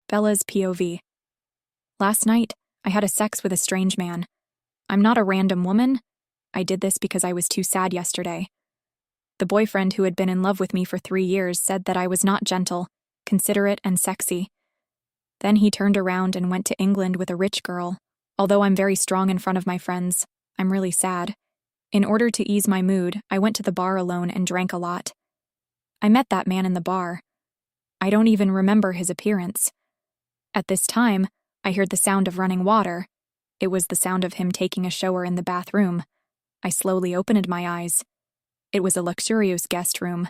Bella's POV. Last night, I had a sex with a strange man. I'm not a random woman. I did this because I was too sad yesterday. The boyfriend who had been in love with me for 3 years said that I was not gentle, considerate, and sexy. Then he turned around and went to England with a rich girl. Although I'm very strong in front of my friends, I'm really sad. In order to ease my mood, I went to the bar alone and drank a lot. I met that man in the bar. I don't even remember his appearance. At this time, I heard the sound of running water. It was the sound of him taking a shower in the bathroom. I slowly opened my eyes. It was a luxurious guest room.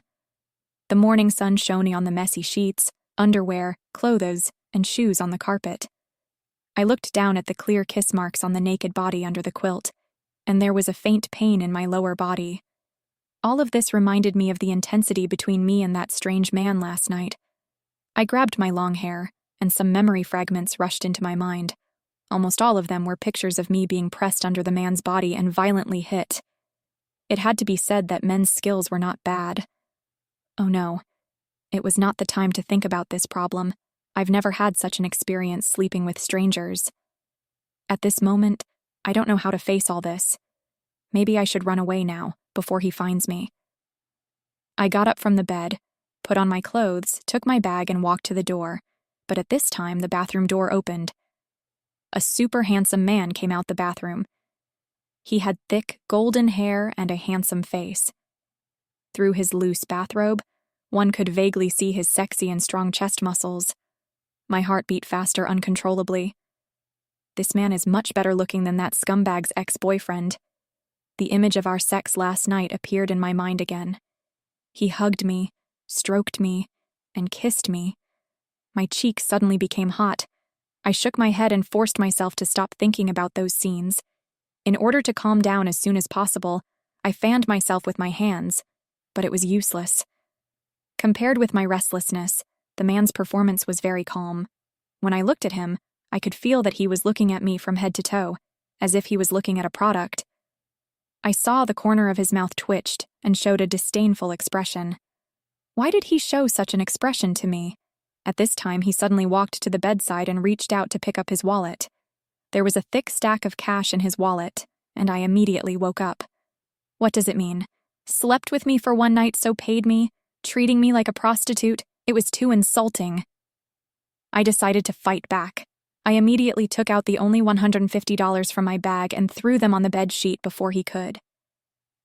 The morning sun shone on the messy sheets, underwear, clothes, and shoes on the carpet. I looked down at the clear kiss marks on the naked body under the quilt, and there was a faint pain in my lower body. All of this reminded me of the intensity between me and that strange man last night. I grabbed my long hair, and some memory fragments rushed into my mind. Almost all of them were pictures of me being pressed under the man's body and violently hit. It had to be said that men's skills were not bad. Oh no, it was not the time to think about this problem. I've never had such an experience sleeping with strangers. At this moment, I don't know how to face all this. Maybe I should run away now, before he finds me. I got up from the bed, put on my clothes, took my bag, and walked to the door. But at this time, the bathroom door opened. A super handsome man came out the bathroom. He had thick, golden hair and a handsome face. Through his loose bathrobe, one could vaguely see his sexy and strong chest muscles. My heart beat faster uncontrollably. This man is much better looking than that scumbag's ex-boyfriend. The image of our sex last night appeared in my mind again. He hugged me, stroked me, and kissed me. My cheeks suddenly became hot. I shook my head and forced myself to stop thinking about those scenes. In order to calm down as soon as possible, I fanned myself with my hands, but it was useless. Compared with my restlessness, the man's performance was very calm. When I looked at him, I could feel that he was looking at me from head to toe, as if he was looking at a product. I saw the corner of his mouth twitched and showed a disdainful expression. Why did he show such an expression to me? At this time, he suddenly walked to the bedside and reached out to pick up his wallet. There was a thick stack of cash in his wallet, and I immediately woke up. What does it mean? Slept with me for one night, so paid me? Treating me like a prostitute? It was too insulting. I decided to fight back. I immediately took out the only $150 from my bag and threw them on the bed sheet before he could.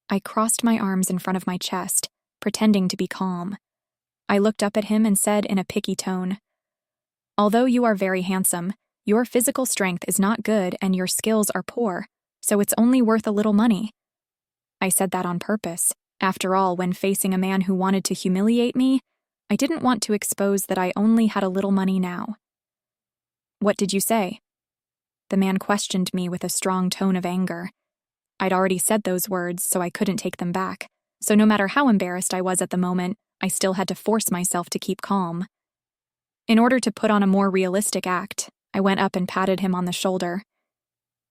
I crossed my arms in front of my chest, pretending to be calm. I looked up at him and said in a picky tone, "Although you are very handsome, your physical strength is not good and your skills are poor, so it's only worth a little money." I said that on purpose. After all, when facing a man who wanted to humiliate me, I didn't want to expose that I only had a little money now. "What did you say?" The man questioned me with a strong tone of anger. I'd already said those words, so I couldn't take them back. So no matter how embarrassed I was at the moment, I still had to force myself to keep calm. In order to put on a more realistic act, I went up and patted him on the shoulder.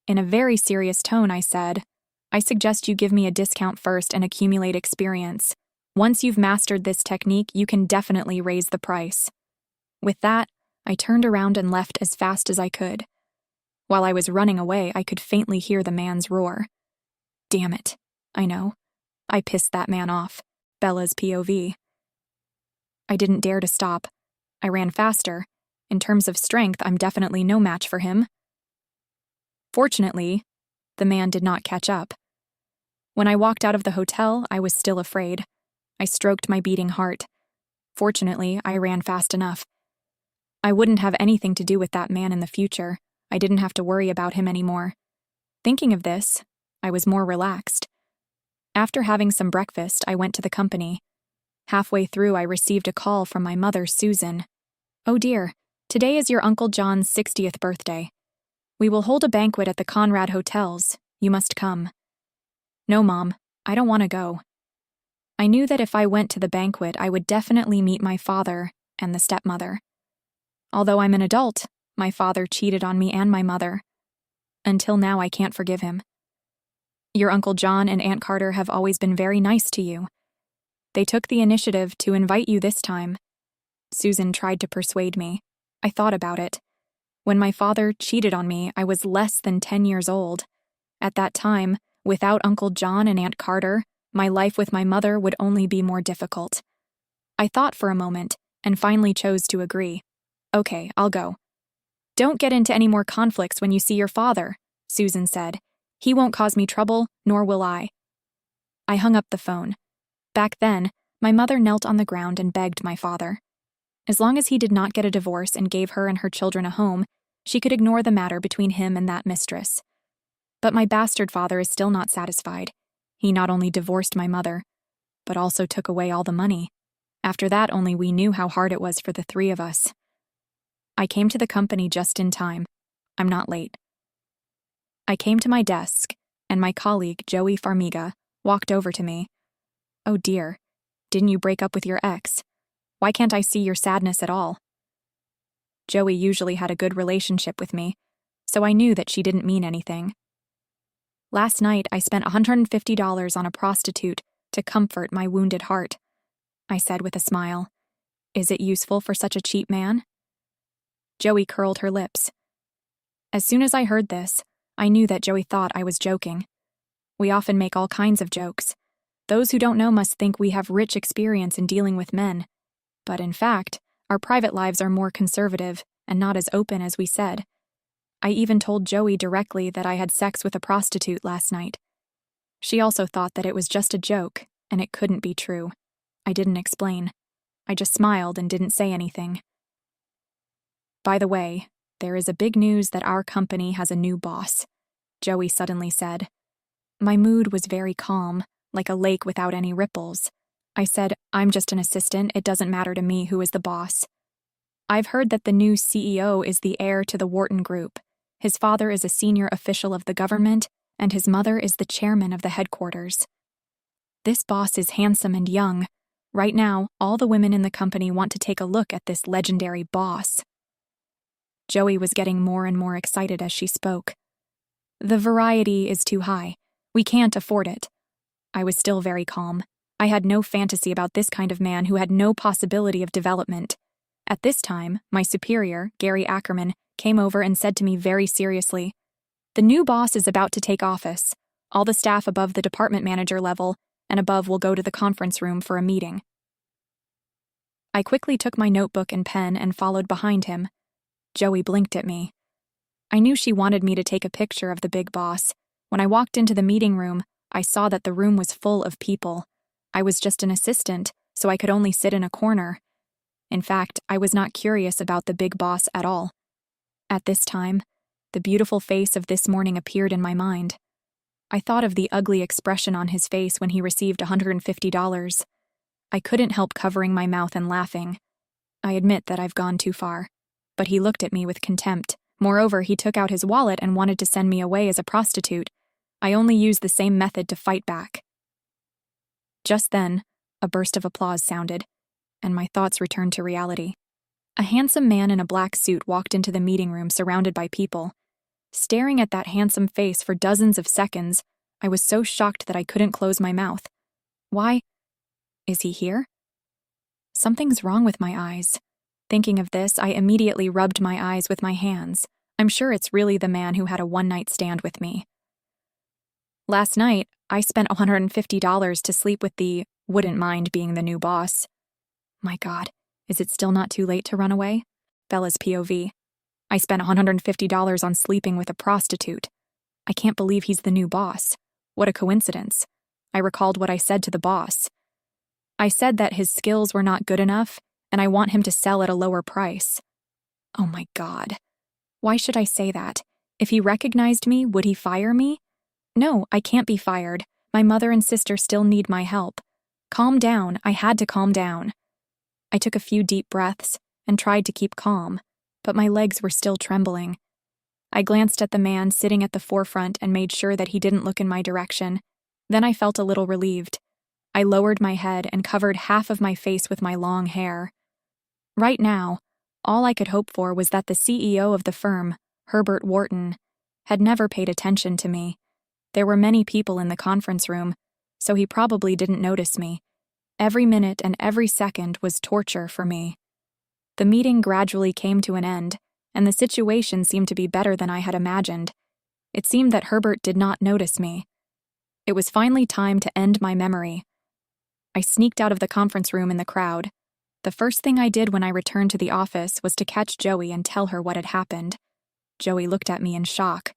In a very serious tone, I said, "I suggest you give me a discount first and accumulate experience. Once you've mastered this technique, you can definitely raise the price." With that, I turned around and left as fast as I could. While I was running away, I could faintly hear the man's roar. Damn it. I know. I pissed that man off. Bella's POV. I didn't dare to stop. I ran faster. In terms of strength, I'm definitely no match for him. Fortunately, the man did not catch up. When I walked out of the hotel, I was still afraid. I stroked my beating heart. Fortunately, I ran fast enough. I wouldn't have anything to do with that man in the future. I didn't have to worry about him anymore. Thinking of this, I was more relaxed. After having some breakfast, I went to the company. Halfway through, I received a call from my mother, Susan. "Oh dear, today is your Uncle John's 60th birthday. We will hold a banquet at the Conrad Hotels. You must come." "No, Mom, I don't want to go." I knew that if I went to the banquet, I would definitely meet my father and the stepmother. Although I'm an adult, my father cheated on me and my mother. Until now, I can't forgive him. Your Uncle John and Aunt Carter have always been very nice to you. They took the initiative to invite you this time. Susan tried to persuade me. I thought about it. When my father cheated on me, I was less than 10 years old. At that time, without Uncle John and Aunt Carter, my life with my mother would only be more difficult. I thought for a moment, and finally chose to agree. Okay, I'll go. Don't get into any more conflicts when you see your father, Susan said. He won't cause me trouble, nor will I. I hung up the phone. Back then, my mother knelt on the ground and begged my father. As long as he did not get a divorce and gave her and her children a home, she could ignore the matter between him and that mistress. But my bastard father is still not satisfied. He not only divorced my mother, but also took away all the money. After that, only we knew how hard it was for the three of us. I came to the company just in time. I'm not late. I came to my desk, and my colleague, Joey Farmiga, walked over to me. Oh dear, didn't you break up with your ex? Why can't I see your sadness at all? Joey usually had a good relationship with me, so I knew that she didn't mean anything. Last night, I spent $150 on a prostitute to comfort my wounded heart, I said with a smile. Is it useful for such a cheap man? Joey curled her lips. As soon as I heard this, I knew that Joey thought I was joking. We often make all kinds of jokes. Those who don't know must think we have rich experience in dealing with men. But in fact, our private lives are more conservative and not as open as we said. I even told Joey directly that I had sex with a prostitute last night. She also thought that it was just a joke, and it couldn't be true. I didn't explain. I just smiled and didn't say anything. By the way, there is a big news that our company has a new boss, Joey suddenly said. My mood was very calm, like a lake without any ripples. I said, I'm just an assistant, it doesn't matter to me who is the boss. I've heard that the new CEO is the heir to the Wharton Group. His father is a senior official of the government, and his mother is the chairman of the headquarters. This boss is handsome and young. Right now, all the women in the company want to take a look at this legendary boss. Joey was getting more and more excited as she spoke. The variety is too high. We can't afford it. I was still very calm. I had no fantasy about this kind of man who had no possibility of development. At this time, my superior, Gary Ackerman, came over and said to me very seriously, the new boss is about to take office. All the staff above the department manager level and above will go to the conference room for a meeting. I quickly took my notebook and pen and followed behind him. Joey blinked at me. I knew she wanted me to take a picture of the big boss. When I walked into the meeting room, I saw that the room was full of people. I was just an assistant, so I could only sit in a corner. In fact, I was not curious about the big boss at all. At this time, the beautiful face of this morning appeared in my mind. I thought of the ugly expression on his face when he received $150. I couldn't help covering my mouth and laughing. I admit that I've gone too far. But he looked at me with contempt. Moreover, he took out his wallet and wanted to send me away as a prostitute. I only used the same method to fight back. Just then, a burst of applause sounded, and my thoughts returned to reality. A handsome man in a black suit walked into the meeting room surrounded by people. Staring at that handsome face for dozens of seconds, I was so shocked that I couldn't close my mouth. Why? Is he here? Something's wrong with my eyes. Thinking of this, I immediately rubbed my eyes with my hands. I'm sure it's really the man who had a one-night stand with me. Last night, I spent $150 to sleep with the wouldn't mind being the new boss. My God, is it still not too late to run away? Bella's POV. I spent $150 on sleeping with a prostitute. I can't believe he's the new boss. What a coincidence. I recalled what I said to the boss. I said that his skills were not good enough, and I want him to sell at a lower price. Oh my God. Why should I say that? If he recognized me, would he fire me? No, I can't be fired. My mother and sister still need my help. Calm down. I had to calm down. I took a few deep breaths and tried to keep calm, but my legs were still trembling. I glanced at the man sitting at the forefront and made sure that he didn't look in my direction. Then I felt a little relieved. I lowered my head and covered half of my face with my long hair. Right now, all I could hope for was that the CEO of the firm, Herbert Wharton, had never paid attention to me. There were many people in the conference room, so he probably didn't notice me. Every minute and every second was torture for me. The meeting gradually came to an end, and the situation seemed to be better than I had imagined. It seemed that Herbert did not notice me. It was finally time to end my memory. I sneaked out of the conference room in the crowd. The first thing I did when I returned to the office was to catch Joey and tell her what had happened. Joey looked at me in shock.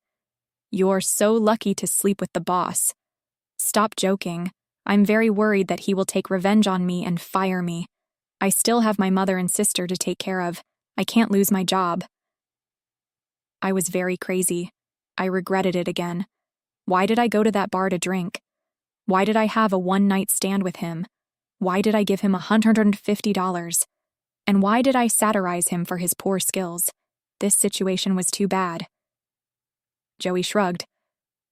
"You're so lucky to sleep with the boss. Stop joking. I'm very worried that he will take revenge on me and fire me. I still have my mother and sister to take care of. I can't lose my job." I was very crazy. I regretted it again. Why did I go to that bar to drink? Why did I have a one-night stand with him? Why did I give him $150? And why did I satirize him for his poor skills? This situation was too bad. Joey shrugged.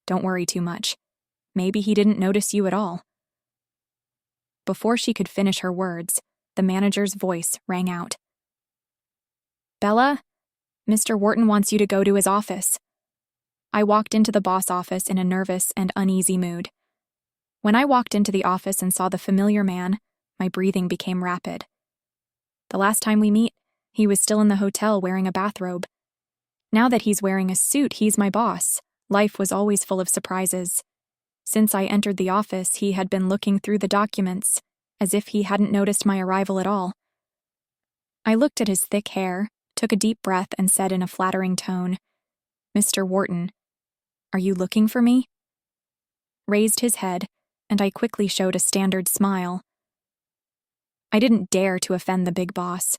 "Don't worry too much. Maybe he didn't notice you at all." Before she could finish her words, the manager's voice rang out. "Bella, Mr. Wharton wants you to go to his office." I walked into the boss office in a nervous and uneasy mood. When I walked into the office and saw the familiar man, my breathing became rapid. The last time we met, he was still in the hotel wearing a bathrobe. Now that he's wearing a suit, he's my boss. Life was always full of surprises. Since I entered the office, he had been looking through the documents, as if he hadn't noticed my arrival at all. I looked at his thick hair, took a deep breath, and said in a flattering tone, "Mr. Wharton, are you looking for me?" Raised his head, and I quickly showed a standard smile. I didn't dare to offend the big boss.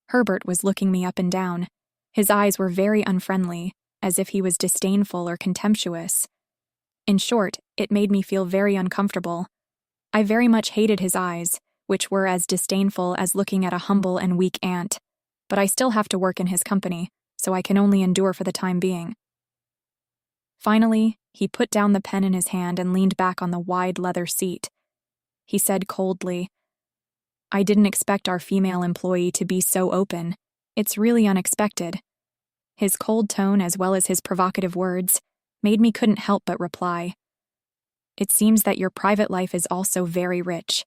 Herbert was looking me up and down. His eyes were very unfriendly, as if he was disdainful or contemptuous. In short, it made me feel very uncomfortable. I very much hated his eyes, which were as disdainful as looking at a humble and weak ant. But I still have to work in his company, so I can only endure for the time being. Finally, he put down the pen in his hand and leaned back on the wide leather seat. He said coldly, "I didn't expect our female employee to be so open. It's really unexpected." His cold tone, as well as his provocative words, made me couldn't help but reply, "It seems that your private life is also very rich."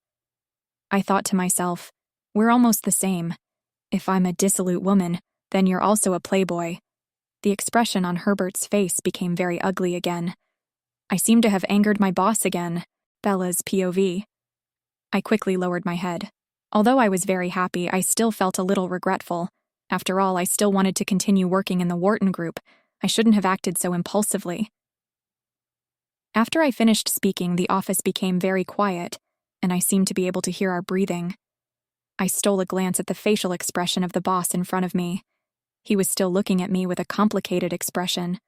I thought to myself, we're almost the same. If I'm a dissolute woman, then you're also a playboy. The expression on Herbert's face became very ugly again. I seemed to have angered my boss again, Bella's POV. I quickly lowered my head. Although I was very happy, I still felt a little regretful. After all, I still wanted to continue working in the Wharton Group. I shouldn't have acted so impulsively. After I finished speaking, the office became very quiet, and I seemed to be able to hear our breathing. I stole a glance at the facial expression of the boss in front of me. He was still looking at me with a complicated expression.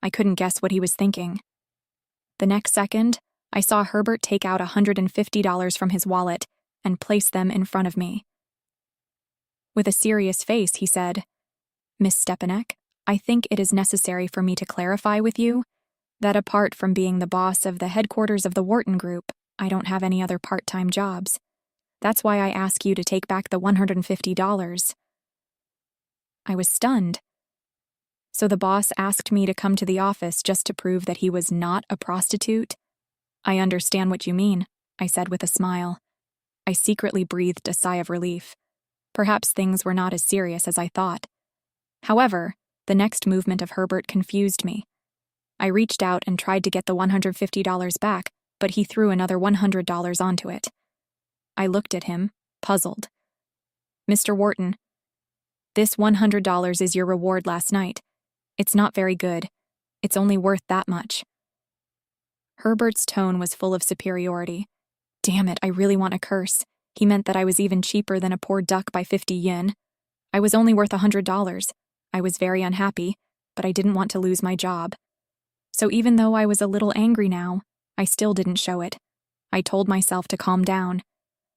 I couldn't guess what he was thinking. The next second, I saw Herbert take out $150 from his wallet and place them in front of me. With a serious face, he said, "Miss Stepanek, I think it is necessary for me to clarify with you that apart from being the boss of the headquarters of the Wharton Group, I don't have any other part-time jobs. That's why I ask you to take back the $150. I was stunned. So the boss asked me to come to the office just to prove that he was not a prostitute? "I understand what you mean," I said with a smile. I secretly breathed a sigh of relief. Perhaps things were not as serious as I thought. However, the next movement of Herbert confused me. I reached out and tried to get the $150 back, but he threw another $100 onto it. I looked at him, puzzled. "Mr. Wharton, this $100 is your reward last night. It's not very good. It's only worth that much." Herbert's tone was full of superiority. Damn it, I really want to curse. He meant that I was even cheaper than a poor duck by 50 yen. I was only worth $100. I was very unhappy, but I didn't want to lose my job. So even though I was a little angry now, I still didn't show it. I told myself to calm down.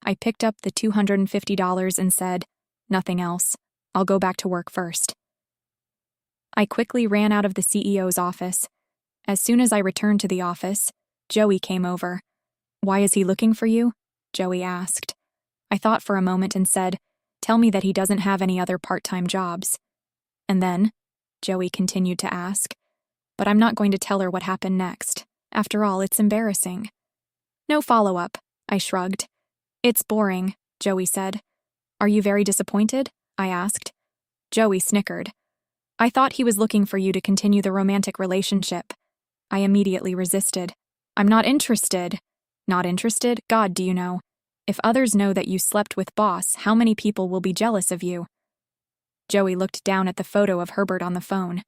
I picked up the $250 and said, "Nothing else. I'll go back to work first." I quickly ran out of the CEO's office. As soon as I returned to the office, Joey came over. "Why is he looking for you?" Joey asked. I thought for a moment and said, "Tell me that he doesn't have any other part-time jobs." And then, Joey continued to ask, "But I'm not going to tell her what happened next. After all, it's embarrassing." "No follow-up," I shrugged. "It's boring," Joey said. "Are you very disappointed? I asked. Joey snickered. I thought he was looking for you to continue the romantic relationship. I immediately resisted. I'm not interested. Not interested? God, do you know? If others know that you slept with Boss, how many people will be jealous of you? Joey looked down at the photo of Herbert on the phone.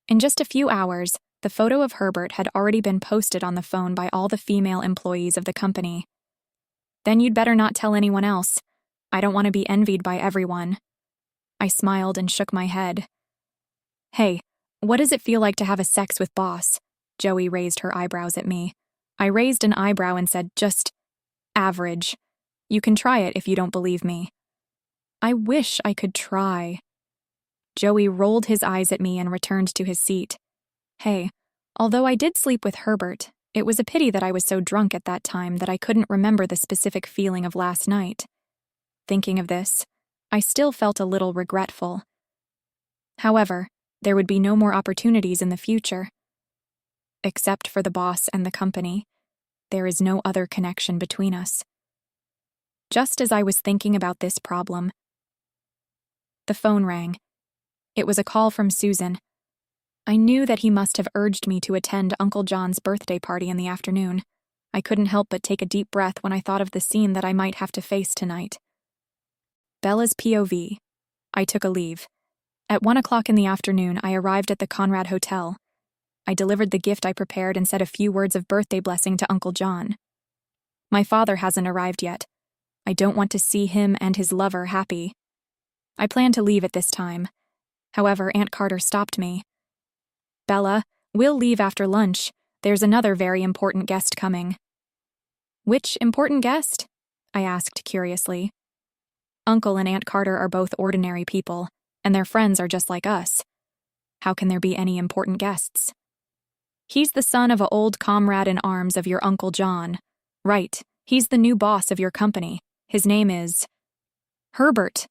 In just a few hours, the photo of Herbert had already been posted on the phone by all the female employees of the company. Then you'd better not tell anyone else. I don't want to be envied by everyone. I smiled and shook my head. Hey, what does it feel like to have a sex with Boss? Joey raised her eyebrows at me. I raised an eyebrow and said, just average. You can try it if you don't believe me. I wish I could try. Joey rolled his eyes at me and returned to his seat. Hey, although I did sleep with Herbert, it was a pity that I was so drunk at that time that I couldn't remember the specific feeling of last night. Thinking of this, I still felt a little regretful. However, there would be no more opportunities in the future. Except for the Boss and the company, there is no other connection between us. Just as I was thinking about this problem, the phone rang. It was a call from Susan. I knew that he must have urged me to attend Uncle John's birthday party in the afternoon. I couldn't help but take a deep breath when I thought of the scene that I might have to face tonight. Bella's POV. I took a leave. At 1 o'clock in the afternoon, I arrived at the Conrad Hotel. I delivered the gift I prepared and said a few words of birthday blessing to Uncle John. My father hasn't arrived yet. I don't want to see him and his lover happy. I planned to leave at this time. However, Aunt Carter stopped me. Bella, we'll leave after lunch. There's another very important guest coming. Which important guest? I asked curiously. Uncle and Aunt Carter are both ordinary people, and their friends are just like us. How can there be any important guests? He's the son of an old comrade in arms of your Uncle John. Right, he's the new boss of your company. His name is Herbert,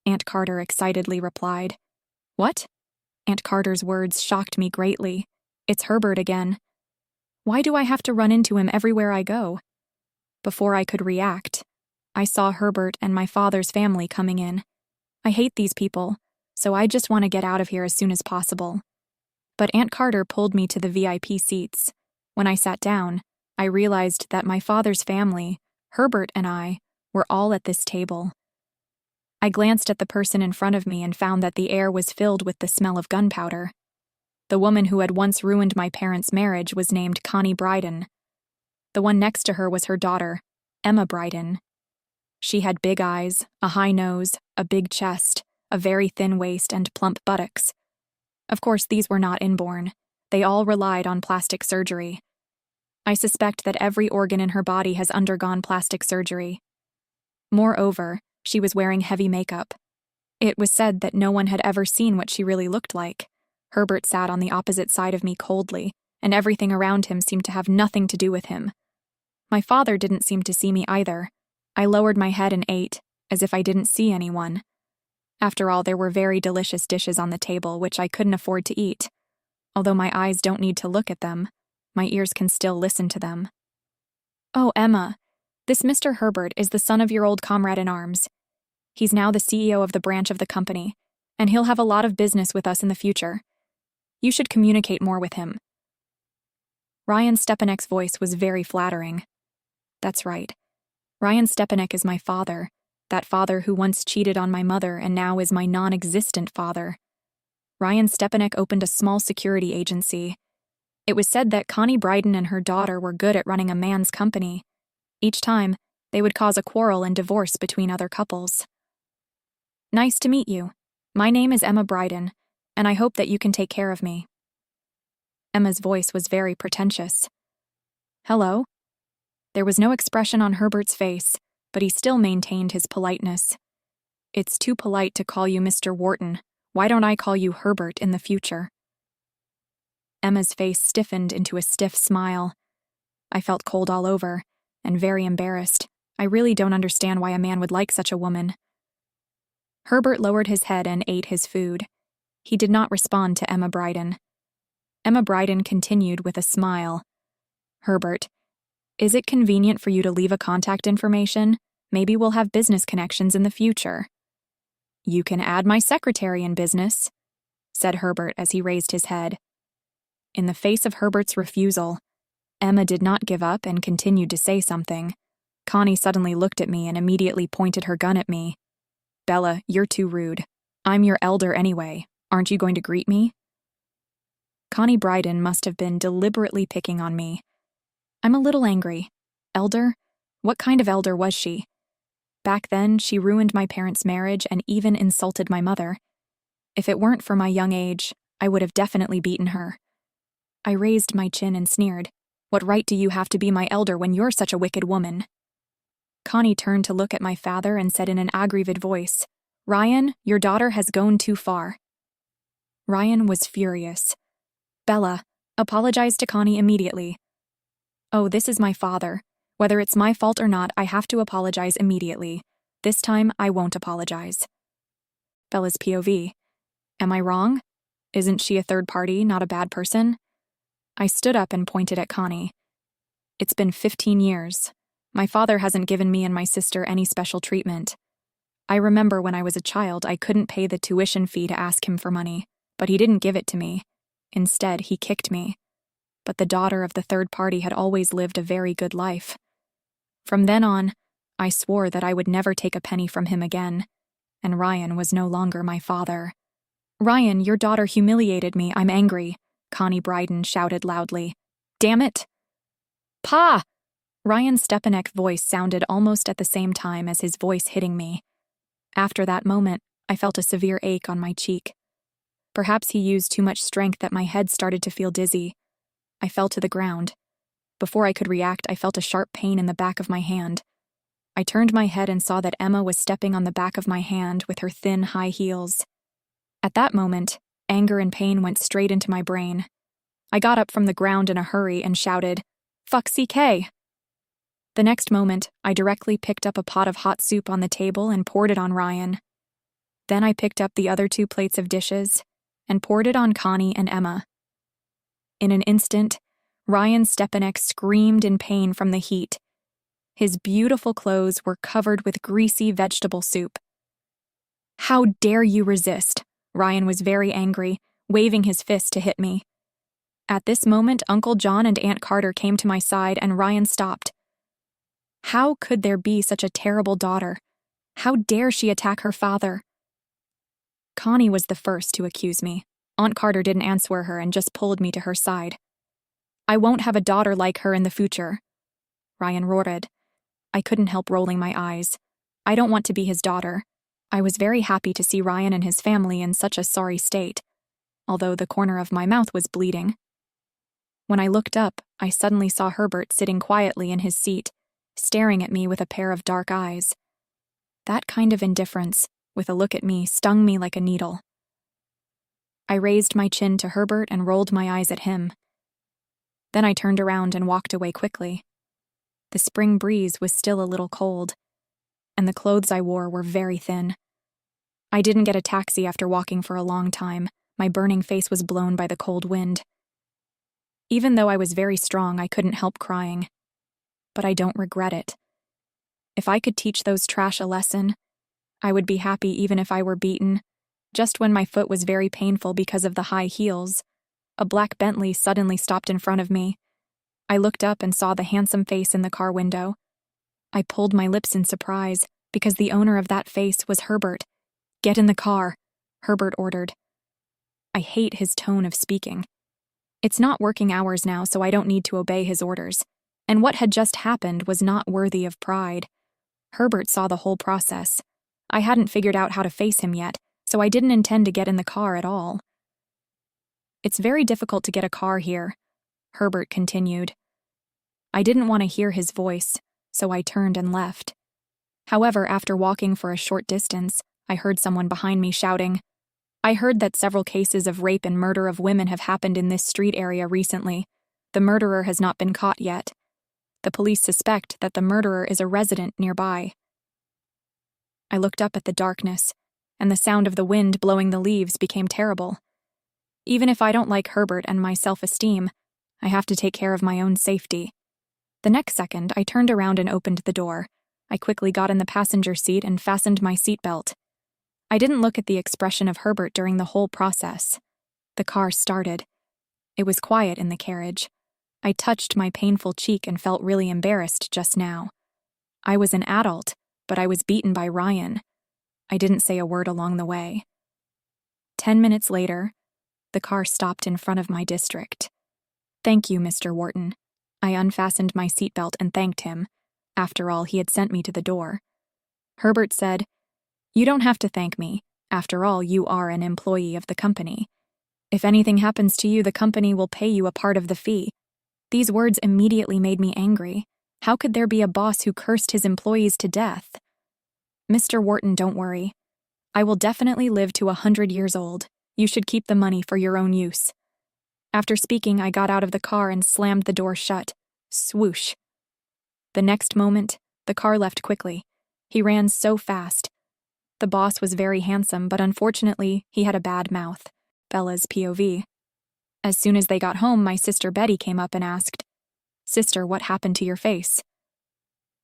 Aunt Carter excitedly replied. What? Aunt Carter's words shocked me greatly. It's Herbert again. Why do I have to run into him everywhere I go? Before I could react, I saw Herbert and my father's family coming in. I hate these people, so I just want to get out of here as soon as possible. But Aunt Carter pulled me to the VIP seats. When I sat down, I realized that my father's family, Herbert and I, were all at this table. I glanced at the person in front of me and found that the air was filled with the smell of gunpowder. The woman who had once ruined my parents' marriage was named Connie Bryden. The one next to her was her daughter, Emma Bryden. She had big eyes, a high nose, a big chest, a very thin waist, and plump buttocks. Of course, these were not inborn. They all relied on plastic surgery. I suspect that every organ in her body has undergone plastic surgery. Moreover, she was wearing heavy makeup. It was said that no one had ever seen what she really looked like. Herbert sat on the opposite side of me coldly, and everything around him seemed to have nothing to do with him. My father didn't seem to see me either. I lowered my head and ate, as if I didn't see anyone. After all, there were very delicious dishes on the table which I couldn't afford to eat. Although my eyes don't need to look at them, my ears can still listen to them. Oh, Emma, this Mr. Herbert is the son of your old comrade in arms. He's now the CEO of the branch of the company, and he'll have a lot of business with us in the future. You should communicate more with him. Ryan Stepanek's voice was very flattering. That's right. Ryan Stepanek is my father, that father who once cheated on my mother and now is my non-existent father. Ryan Stepanek opened a small security agency. It was said that Connie Bryden and her daughter were good at running a man's company. Each time, they would cause a quarrel and divorce between other couples. Nice to meet you. My name is Emma Bryden, and I hope that you can take care of me. Emma's voice was very pretentious. Hello? There was no expression on Herbert's face, but he still maintained his politeness. It's too polite to call you Mr. Wharton. Why don't I call you Herbert in the future? Emma's face stiffened into a stiff smile. I felt cold all over, and very embarrassed. I really don't understand why a man would like such a woman. Herbert lowered his head and ate his food. He did not respond to Emma Bryden. Emma Bryden continued with a smile. Herbert, is it convenient for you to leave a contact information? Maybe we'll have business connections in the future. You can add my secretary in business, said Herbert as he raised his head. In the face of Herbert's refusal, Emma did not give up and continued to say something. Connie suddenly looked at me and immediately pointed her gun at me. Bella, you're too rude. I'm your elder anyway. Aren't you going to greet me? Connie Bryden must have been deliberately picking on me. I'm a little angry. Elder? What kind of elder was she? Back then, she ruined my parents' marriage and even insulted my mother. If it weren't for my young age, I would have definitely beaten her. I raised my chin and sneered. What right do you have to be my elder when you're such a wicked woman? Connie turned to look at my father and said in an aggravated voice, Ryan, your daughter has gone too far. Ryan was furious. Bella, apologize to Connie immediately. Oh, this is my father. Whether it's my fault or not, I have to apologize immediately. This time, I won't apologize. Bella's POV. Am I wrong? Isn't she a third party, not a bad person? I stood up and pointed at Connie. It's been 15 years. My father hasn't given me and my sister any special treatment. I remember when I was a child, I couldn't pay the tuition fee to ask him for money, but he didn't give it to me. Instead, he kicked me. But the daughter of the third party had always lived a very good life. From then on, I swore that I would never take a penny from him again, and Ryan was no longer my father. Ryan, your daughter humiliated me. I'm angry, Connie Bryden shouted loudly. Damn it! Pa! Ryan Stepanek's voice sounded almost at the same time as his voice hitting me. After that moment, I felt a severe ache on my cheek. Perhaps he used too much strength that my head started to feel dizzy. I fell to the ground. Before I could react, I felt a sharp pain in the back of my hand. I turned my head and saw that Emma was stepping on the back of my hand with her thin, high heels. At that moment, anger and pain went straight into my brain. I got up from the ground in a hurry and shouted, "Fuck CK!" The next moment, I directly picked up a pot of hot soup on the table and poured it on Ryan. Then I picked up the other 2 plates of dishes and poured it on Connie and Emma. In an instant, Ryan Stepanek screamed in pain from the heat. His beautiful clothes were covered with greasy vegetable soup. How dare you resist? Ryan was very angry, waving his fist to hit me. At this moment, Uncle John and Aunt Carter came to my side and Ryan stopped. How could there be such a terrible daughter? How dare she attack her father? Connie was the first to accuse me. Aunt Carter didn't answer her and just pulled me to her side. I won't have a daughter like her in the future, Ryan roared. I couldn't help rolling my eyes. I don't want to be his daughter. I was very happy to see Ryan and his family in such a sorry state, although the corner of my mouth was bleeding. When I looked up, I suddenly saw Herbert sitting quietly in his seat, staring at me with a pair of dark eyes. That kind of indifference, with a look at me, stung me like a needle. I raised my chin to Herbert and rolled my eyes at him. Then I turned around and walked away quickly. The spring breeze was still a little cold, and the clothes I wore were very thin. I didn't get a taxi after walking for a long time. My burning face was blown by the cold wind. Even though I was very strong, I couldn't help crying. But I don't regret it. If I could teach those trash a lesson, I would be happy even if I were beaten. Just when my foot was very painful because of the high heels, a black Bentley suddenly stopped in front of me. I looked up and saw the handsome face in the car window. I pulled my lips in surprise because the owner of that face was Herbert. Get in the car, Herbert ordered. I hate his tone of speaking. It's not working hours now, so I don't need to obey his orders. And what had just happened was not worthy of pride. Herbert saw the whole process. I hadn't figured out how to face him yet, so I didn't intend to get in the car at all. It's very difficult to get a car here, Herbert continued. I didn't want to hear his voice, so I turned and left. However, after walking for a short distance, I heard someone behind me shouting. I heard that several cases of rape and murder of women have happened in this street area recently. The murderer has not been caught yet. The police suspect that the murderer is a resident nearby. I looked up at the darkness, and the sound of the wind blowing the leaves became terrible. Even if I don't like Herbert and my self-esteem, I have to take care of my own safety. The next second, I turned around and opened the door. I quickly got in the passenger seat and fastened my seatbelt. I didn't look at the expression of Herbert during the whole process. The car started. It was quiet in the carriage. I touched my painful cheek and felt really embarrassed just now. I was an adult, but I was beaten by Ryan. I didn't say a word along the way. 10 minutes later, the car stopped in front of my district. "Thank you, Mr. Wharton." I unfastened my seatbelt and thanked him. After all, he had sent me to the door. Herbert said, "You don't have to thank me. After all, you are an employee of the company. If anything happens to you, the company will pay you a part of the fee." These words immediately made me angry. How could there be a boss who cursed his employees to death? "Mr. Wharton, don't worry. I will definitely live to 100 years old. You should keep the money for your own use." After speaking, I got out of the car and slammed the door shut. Swoosh. The next moment, the car left quickly. He ran so fast. The boss was very handsome, but unfortunately, he had a bad mouth. Bella's POV. As soon as they got home, my sister Betty came up and asked, "Sister, what happened to your face?"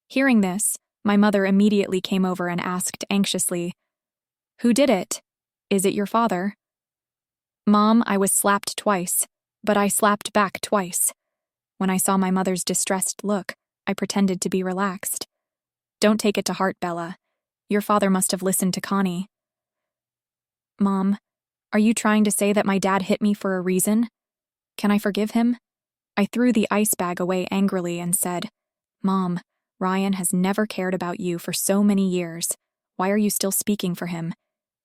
Hearing this, my mother immediately came over and asked anxiously, "Who did it? Is it your father?" "Mom, I was slapped twice, but I slapped back twice." When I saw my mother's distressed look, I pretended to be relaxed. "Don't take it to heart, Bella. Your father must have listened to Connie." "Mom, are you trying to say that my dad hit me for a reason? Can I forgive him?" I threw the ice bag away angrily and said, "Mom, Ryan has never cared about you for so many years. Why are you still speaking for him?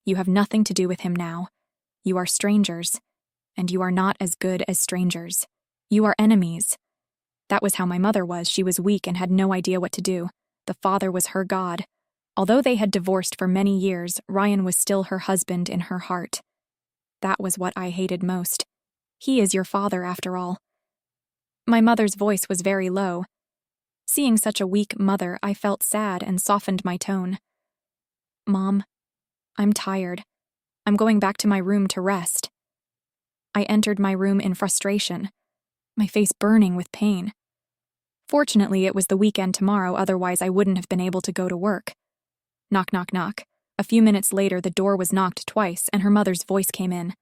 You have nothing to do with him now. You are strangers, and you are not as good as strangers. You are enemies." That was how my mother was. She was weak and had no idea what to do. The father was her god. Although they had divorced for many years, Ryan was still her husband in her heart. That was what I hated most. He is your father, after all. My mother's voice was very low. Seeing such a weak mother, I felt sad and softened my tone. "Mom, I'm tired. I'm going back to my room to rest." I entered my room in frustration, my face burning with pain. Fortunately, it was the weekend tomorrow, otherwise I wouldn't have been able to go to work. Knock, knock, knock. A few minutes later, the door was knocked twice, and her mother's voice came in.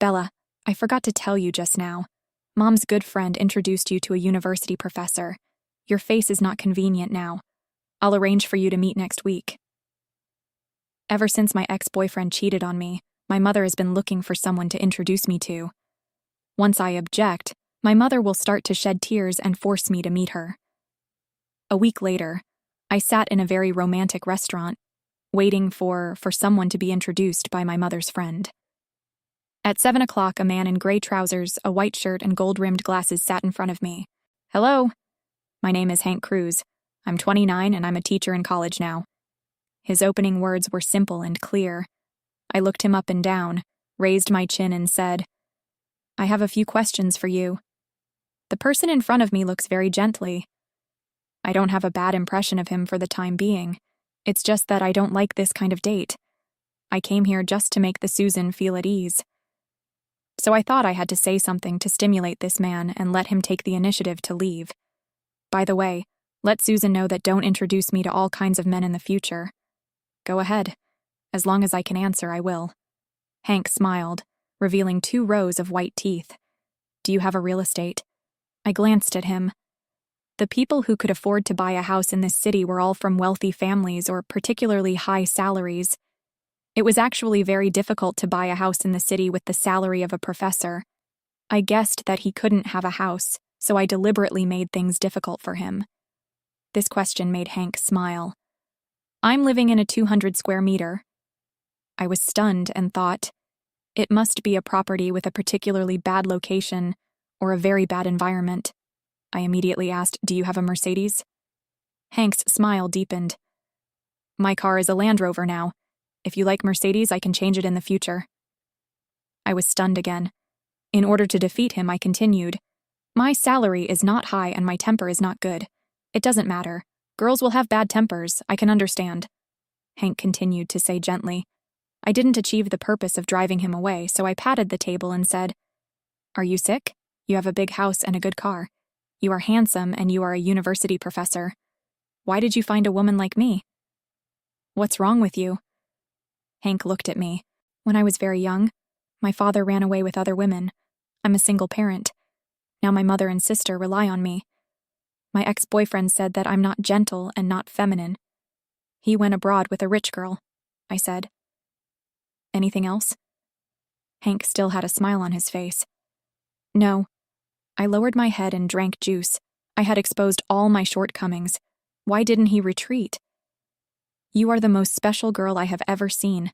"Bella, I forgot to tell you just now. Mom's good friend introduced you to a university professor. Your face is not convenient now. I'll arrange for you to meet next week." Ever since my ex-boyfriend cheated on me, my mother has been looking for someone to introduce me to. Once I object, my mother will start to shed tears and force me to meet her. A week later, I sat in a very romantic restaurant, waiting for someone to be introduced by my mother's friend. At 7 o'clock, a man in gray trousers, a white shirt, and gold-rimmed glasses sat in front of me. "Hello. My name is Hank Cruz. I'm 29 and I'm a teacher in college now." His opening words were simple and clear. I looked him up and down, raised my chin, and said, "I have a few questions for you." The person in front of me looks very gently. I don't have a bad impression of him for the time being. It's just that I don't like this kind of date. I came here just to make the Susan feel at ease. So I thought I had to say something to stimulate this man and let him take the initiative to leave. "By the way, let Susan know that don't introduce me to all kinds of men in the future." "Go ahead. As long as I can answer, I will." Hank smiled, revealing 2 rows of white teeth. "Do you have a real estate?" I glanced at him. The people who could afford to buy a house in this city were all from wealthy families or particularly high salaries. It was actually very difficult to buy a house in the city with the salary of a professor. I guessed that he couldn't have a house, so I deliberately made things difficult for him. This question made Hank smile. "I'm living in a 200 square meter." I was stunned and thought, it must be a property with a particularly bad location or a very bad environment. I immediately asked, "Do you have a Mercedes?" Hank's smile deepened. "My car is a Land Rover now. If you like Mercedes, I can change it in the future." I was stunned again. In order to defeat him, I continued, "My salary is not high and my temper is not good. It doesn't matter. Girls will have bad tempers, I can understand." Hank continued to say gently. I didn't achieve the purpose of driving him away, so I patted the table and said, "Are you sick? You have a big house and a good car. You are handsome and you are a university professor. Why did you find a woman like me?" "What's wrong with you?" Hank looked at me. When I was very young, my father ran away with other women. I'm a single parent. Now my mother and sister rely on me. My ex-boyfriend said that I'm not gentle and not feminine. He went abroad with a rich girl, I said. Anything else? Hank still had a smile on his face. No. I lowered my head and drank juice. I had exposed all my shortcomings. Why didn't he retreat? You are the most special girl I have ever seen.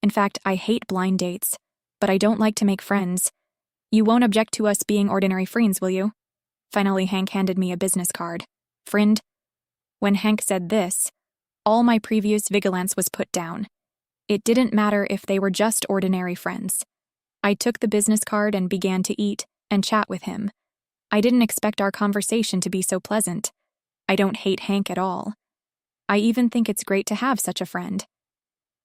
In fact, I hate blind dates, but I don't like to make friends. You won't object to us being ordinary friends, will you? Finally, Hank handed me a business card. Friend. When Hank said this, all my previous vigilance was put down. It didn't matter if they were just ordinary friends. I took the business card and began to eat and chat with him. I didn't expect our conversation to be so pleasant. I don't hate Hank at all. I even think it's great to have such a friend.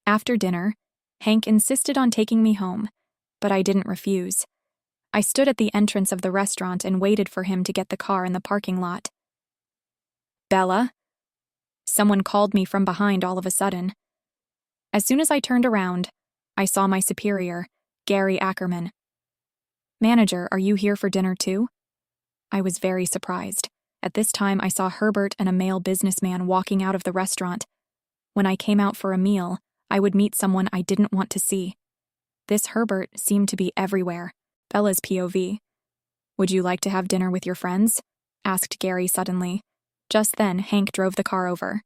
After dinner, Hank insisted on taking me home, but I didn't refuse. I stood at the entrance of the restaurant and waited for him to get the car in the parking lot. Bella? Someone called me from behind all of a sudden. As soon as I turned around, I saw my superior, Gary Ackerman. Manager, are you here for dinner too? I was very surprised. At this time, I saw Herbert and a male businessman walking out of the restaurant. When I came out for a meal, I would meet someone I didn't want to see. This Herbert seemed to be everywhere. Bella's POV. Would you like to have dinner with your friends? Asked Gary suddenly. Just then, Hank drove the car over.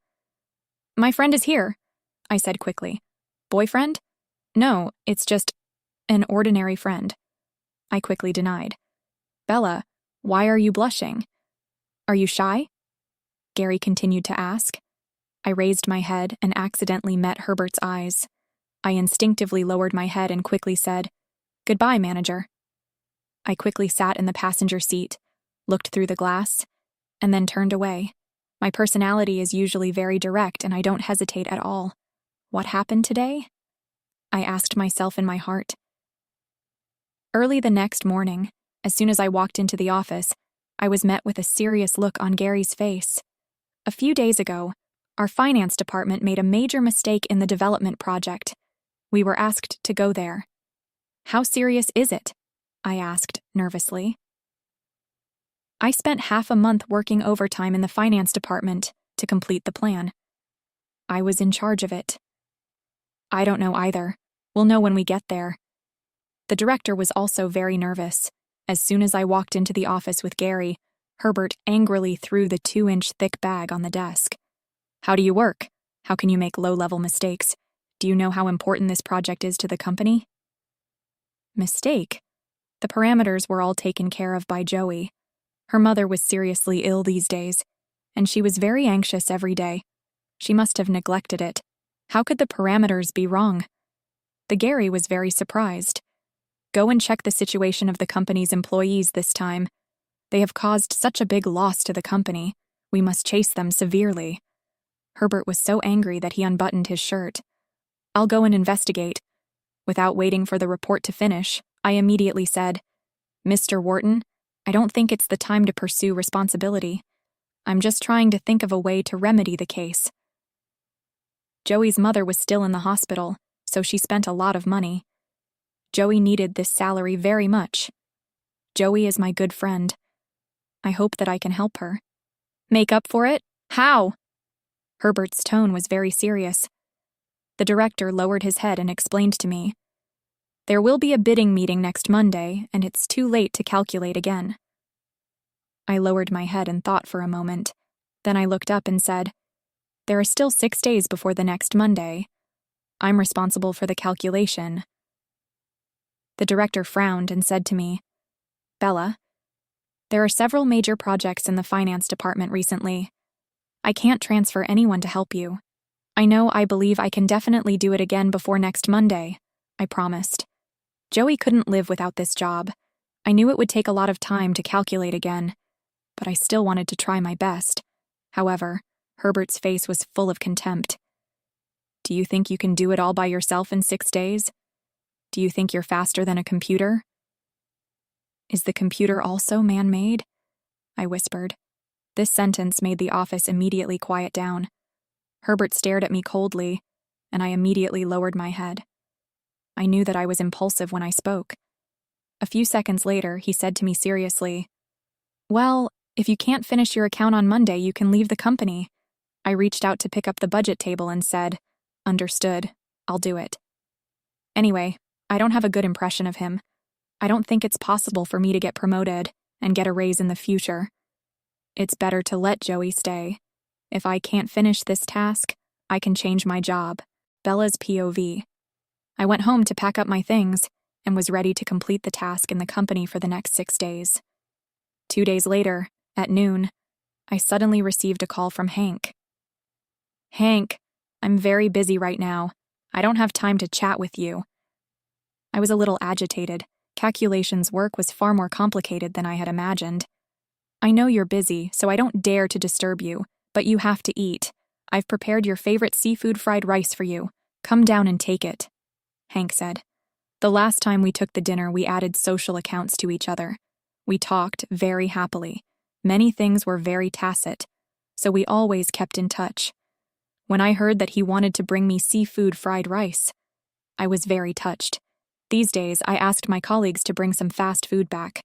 My friend is here, I said quickly. Boyfriend? No, it's just an ordinary friend. I quickly denied. Bella, why are you blushing? Are you shy? Gary continued to ask. I raised my head and accidentally met Herbert's eyes. I instinctively lowered my head and quickly said, Goodbye, manager. I quickly sat in the passenger seat, looked through the glass, and then turned away. My personality is usually very direct and I don't hesitate at all. What happened today? I asked myself in my heart. Early the next morning, as soon as I walked into the office, I was met with a serious look on Gary's face. A few days ago, our finance department made a major mistake in the development project. We were asked to go there. How serious is it? I asked nervously. I spent half a month working overtime in the finance department to complete the plan. I was in charge of it. I don't know either. We'll know when we get there. The director was also very nervous. As soon as I walked into the office with Gary, Herbert angrily threw the 2-inch thick bag on the desk. How do you work? How can you make low-level mistakes? Do you know how important this project is to the company? Mistake? The parameters were all taken care of by Joey. Her mother was seriously ill these days, and she was very anxious every day. She must have neglected it. How could the parameters be wrong? The Gary was very surprised. Go and check the situation of the company's employees this time. They have caused such a big loss to the company. We must chase them severely. Herbert was so angry that he unbuttoned his shirt. I'll go and investigate. Without waiting for the report to finish, I immediately said, Mr. Wharton, I don't think it's the time to pursue responsibility. I'm just trying to think of a way to remedy the case. Joey's mother was still in the hospital, so she spent a lot of money. Joey needed this salary very much. Joey is my good friend. I hope that I can help her. Make up for it? How? Herbert's tone was very serious. The director lowered his head and explained to me, There will be a bidding meeting next Monday, and it's too late to calculate again. I lowered my head and thought for a moment. Then I looked up and said, There are still 6 days before the next Monday. I'm responsible for the calculation. The director frowned and said to me, Bella, there are several major projects in the finance department recently. I can't transfer anyone to help you. I believe I can definitely do it again before next Monday, I promised. Joey couldn't live without this job. I knew it would take a lot of time to calculate again, but I still wanted to try my best. However, Herbert's face was full of contempt. Do you think you can do it all by yourself in 6 days? Do you think you're faster than a computer? Is the computer also man-made? I whispered. This sentence made the office immediately quiet down. Herbert stared at me coldly. and I immediately lowered my head. I knew that I was impulsive when I spoke. A few seconds later, he said to me seriously, "Well, if you can't finish your account on Monday, you can leave the company." I reached out to pick up the budget table and said, "Understood, I'll do it." Anyway, I don't have a good impression of him. I don't think it's possible for me to get promoted and get a raise in the future. It's better to let Joey stay. If I can't finish this task, I can change my job. Bella's POV. I went home to pack up my things and was ready to complete the task in the company for the next 6 days. 2 days later, at noon, I suddenly received a call from Hank. "Hank, I'm very busy right now. I don't have time to chat with you." I was a little agitated. Calculations work was far more complicated than I had imagined. "I know you're busy, so I don't dare to disturb you, but you have to eat. I've prepared your favorite seafood fried rice for you. Come down and take it," Hank said. The last time we took the dinner, we added social accounts to each other. We talked very happily. Many things were very tacit, so we always kept in touch. When I heard that he wanted to bring me seafood fried rice, I was very touched. These days, I asked my colleagues to bring some fast food back.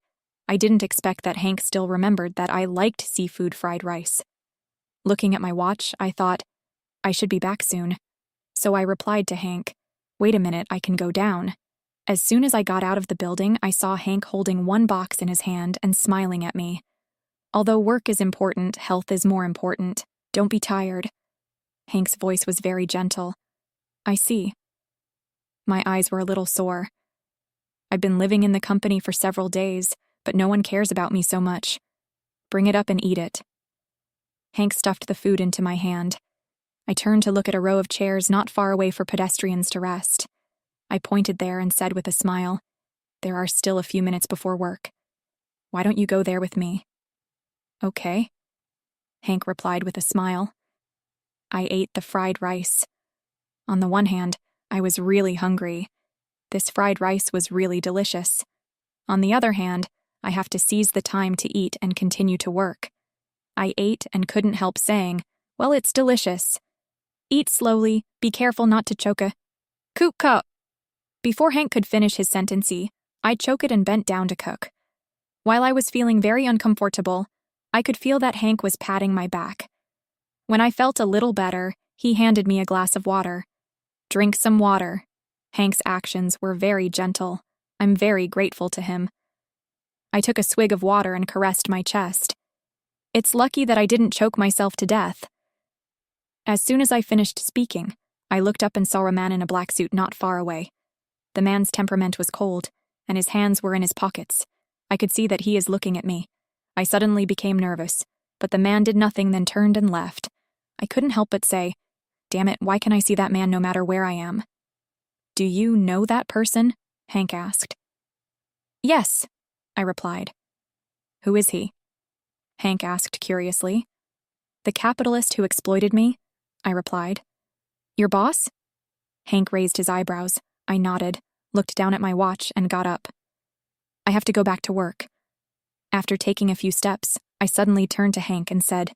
I didn't expect that Hank still remembered that I liked seafood fried rice. Looking at my watch, I thought, I should be back soon. So I replied to Hank, "Wait a minute, I can go down." As soon as I got out of the building, I saw Hank holding one box in his hand and smiling at me. "Although work is important, health is more important. Don't be tired." Hank's voice was very gentle. "I see." My eyes were a little sore. I've been living in the company for several days, but no one cares about me so much. "Bring it up and eat it." Hank stuffed the food into my hand. I turned to look at a row of chairs not far away for pedestrians to rest. I pointed there and said with a smile, "There are still a few minutes before work. Why don't you go there with me?" "Okay," Hank replied with a smile. I ate the fried rice. On the one hand, I was really hungry. This fried rice was really delicious. On the other hand, I have to seize the time to eat and continue to work. I ate and couldn't help saying, "Well, it's delicious. Eat slowly, be careful not to choke a cook." Before Hank could finish his sentence, I choked and bent down to cook. While I was feeling very uncomfortable, I could feel that Hank was patting my back. When I felt a little better, he handed me a glass of water. "Drink some water." Hank's actions were very gentle. I'm very grateful to him. I took a swig of water and caressed my chest. It's lucky that I didn't choke myself to death. As soon as I finished speaking, I looked up and saw a man in a black suit not far away. The man's temperament was cold, and his hands were in his pockets. I could see that he is looking at me. I suddenly became nervous, but the man did nothing, then turned and left. I couldn't help but say, "Damn it, why can I see that man no matter where I am?" "Do you know that person?" Hank asked. "Yes," I replied. "Who is he?" Hank asked curiously. "The capitalist who exploited me," I replied. "Your boss?" Hank raised his eyebrows. I nodded, looked down at my watch, and got up. "I have to go back to work." After taking a few steps, I suddenly turned to Hank and said,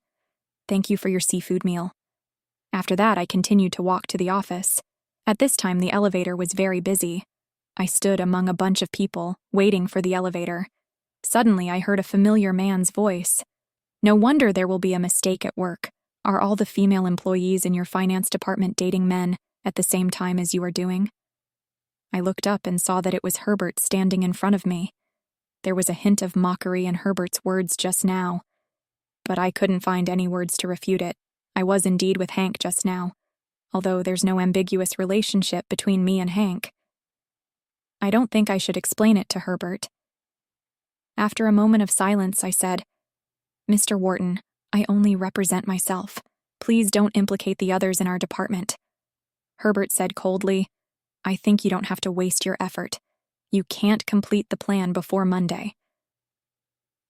"Thank you for your seafood meal." After that, I continued to walk to the office. At this time, the elevator was very busy. I stood among a bunch of people, waiting for the elevator. Suddenly, I heard a familiar man's voice. "No wonder there will be a mistake at work. Are all the female employees in your finance department dating men at the same time as you are doing?" I looked up and saw that it was Herbert standing in front of me. There was a hint of mockery in Herbert's words just now, but I couldn't find any words to refute it. I was indeed with Hank just now, although there's no ambiguous relationship between me and Hank. I don't think I should explain it to Herbert. After a moment of silence, I said, "Mr. Wharton, I only represent myself. Please don't implicate the others in our department." Herbert said coldly, "I think you don't have to waste your effort. You can't complete the plan before Monday."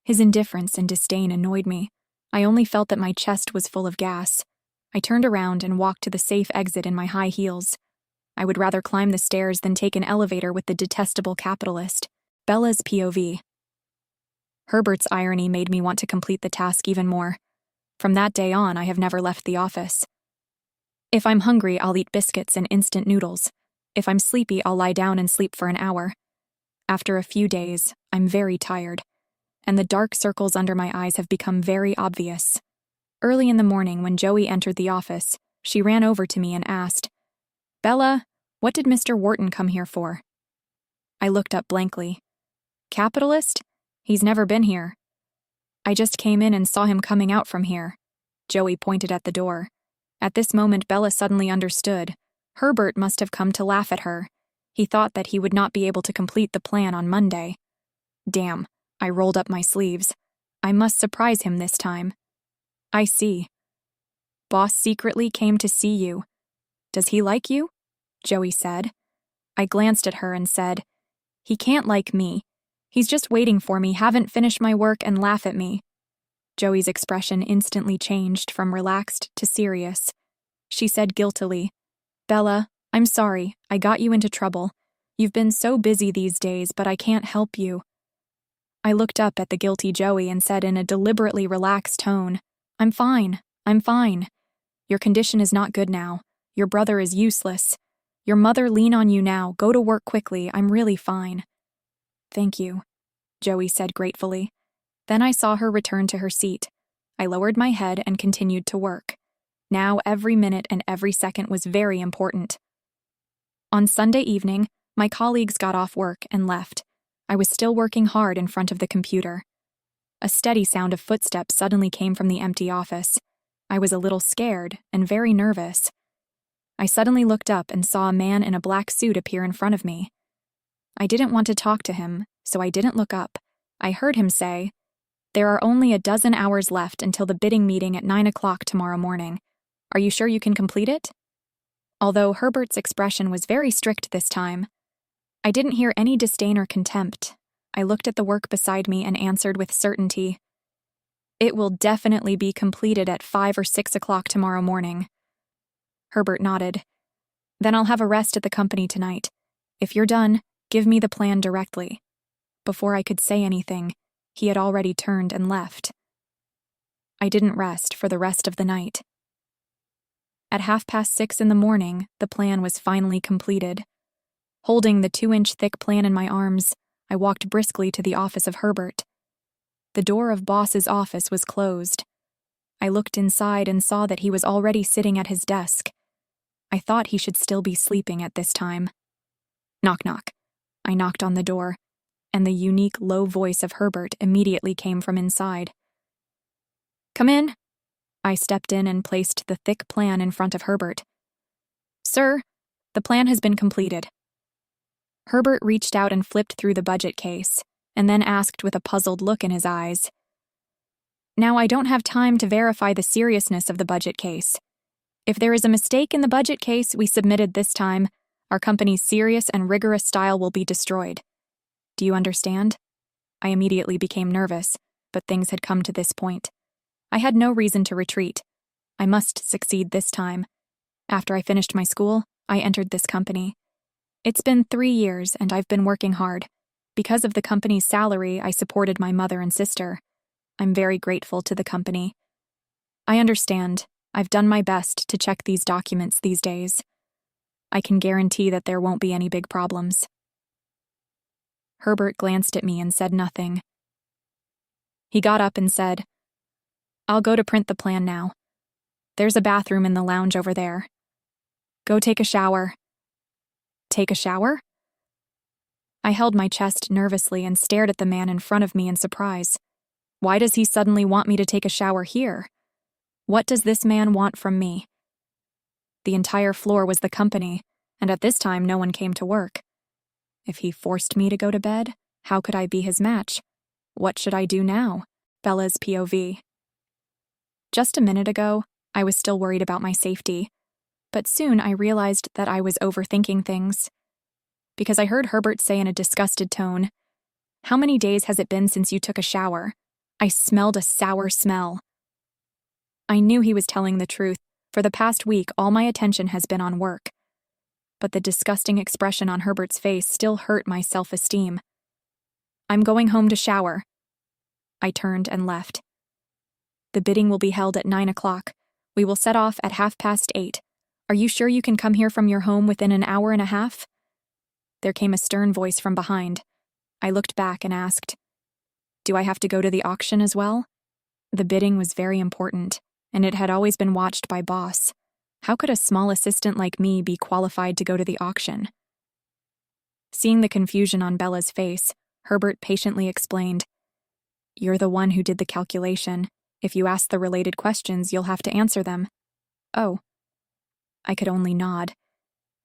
His indifference and disdain annoyed me. I only felt that my chest was full of gas. I turned around and walked to the safe exit in my high heels. I would rather climb the stairs than take an elevator with the detestable capitalist. Bella's POV. Herbert's irony made me want to complete the task even more. From that day on, I have never left the office. If I'm hungry, I'll eat biscuits and instant noodles. If I'm sleepy, I'll lie down and sleep for an hour. After a few days, I'm very tired, and the dark circles under my eyes have become very obvious. Early in the morning, when Joey entered the office, she ran over to me and asked, "Bella, what did Mr. Wharton come here for?" I looked up blankly. "Capitalist? He's never been here." "I just came in and saw him coming out from here." Joey pointed at the door. At this moment, Bella suddenly understood. Herbert must have come to laugh at her. He thought that he would not be able to complete the plan on Monday. Damn, I rolled up my sleeves. I must surprise him this time. "I see. Boss secretly came to see you. Does he like you?" Joey said. I glanced at her and said, "He can't like me. He's just waiting for me, haven't finished my work, and laugh at me." Joey's expression instantly changed from relaxed to serious. She said guiltily, "Bella, I'm sorry, I got you into trouble. You've been so busy these days, but I can't help you." I looked up at the guilty Joey and said in a deliberately relaxed tone, I'm fine. Your condition is not good now. Your brother is useless. Your mother lean on you now. Go to work quickly. I'm really fine." "Thank you," Joey said gratefully. Then I saw her return to her seat. I lowered my head and continued to work. Now every minute and every second was very important. On Sunday evening, my colleagues got off work and left. I was still working hard in front of the computer. A steady sound of footsteps suddenly came from the empty office. I was a little scared and very nervous. I suddenly looked up and saw a man in a black suit appear in front of me. I didn't want to talk to him, so I didn't look up. I heard him say, "There are only a dozen hours left until the bidding meeting at 9 o'clock tomorrow morning. Are you sure you can complete it?" Although Herbert's expression was very strict this time, I didn't hear any disdain or contempt. I looked at the work beside me and answered with certainty, "It will definitely be completed at 5 or 6 o'clock tomorrow morning." Herbert nodded. "Then I'll have a rest at the company tonight. If you're done, give me the plan directly." Before I could say anything, he had already turned and left. I didn't rest for the rest of the night. At 6:30 in the morning, the plan was finally completed. Holding the 2-inch thick plan in my arms, I walked briskly to the office of Herbert. The door of Boss's office was closed. I looked inside and saw that he was already sitting at his desk. I thought he should still be sleeping at this time. Knock, knock. I knocked on the door, and the unique low voice of Herbert immediately came from inside. "Come in." I stepped in and placed the thick plan in front of Herbert. "Sir, the plan has been completed." Herbert reached out and flipped through the budget case, and then asked with a puzzled look in his eyes, "Now, I don't have time to verify the seriousness of the budget case. If there is a mistake in the budget case we submitted this time, our company's serious and rigorous style will be destroyed. Do you understand?" I immediately became nervous, but things had come to this point. I had no reason to retreat. I must succeed this time. After I finished my school, I entered this company. It's been 3 years, and I've been working hard. Because of the company's salary, I supported my mother and sister. I'm very grateful to the company. I understand. I've done my best to check these documents these days. I can guarantee that there won't be any big problems." Herbert glanced at me and said nothing. He got up and said, "I'll go to print the plan now. There's a bathroom in the lounge over there. Go take a shower." "Take a shower?" I held my chest nervously and stared at the man in front of me in surprise. Why does he suddenly want me to take a shower here? What does this man want from me? The entire floor was the company, and at this time no one came to work. If he forced me to go to bed, how could I be his match? What should I do now? Bella's POV. Just a minute ago, I was still worried about my safety, but soon I realized that I was overthinking things. Because I heard Herbert say in a disgusted tone, "How many days has it been since you took a shower?" I smelled a sour smell. I knew he was telling the truth. For the past week, all my attention has been on work. But the disgusting expression on Herbert's face still hurt my self-esteem. "I'm going home to shower." I turned and left. "The bidding will be held at 9 o'clock. We will set off at 8:30. Are you sure you can come here from your home within an hour and a half? There came a stern voice from behind. I looked back and asked, Do I have to go to the auction as well? The bidding was very important, and it had always been watched by Boss. How could a small assistant like me be qualified to go to the auction? Seeing the confusion on Bella's face, Herbert patiently explained, You're the one who did the calculation. If you ask the related questions, you'll have to answer them. Oh. I could only nod.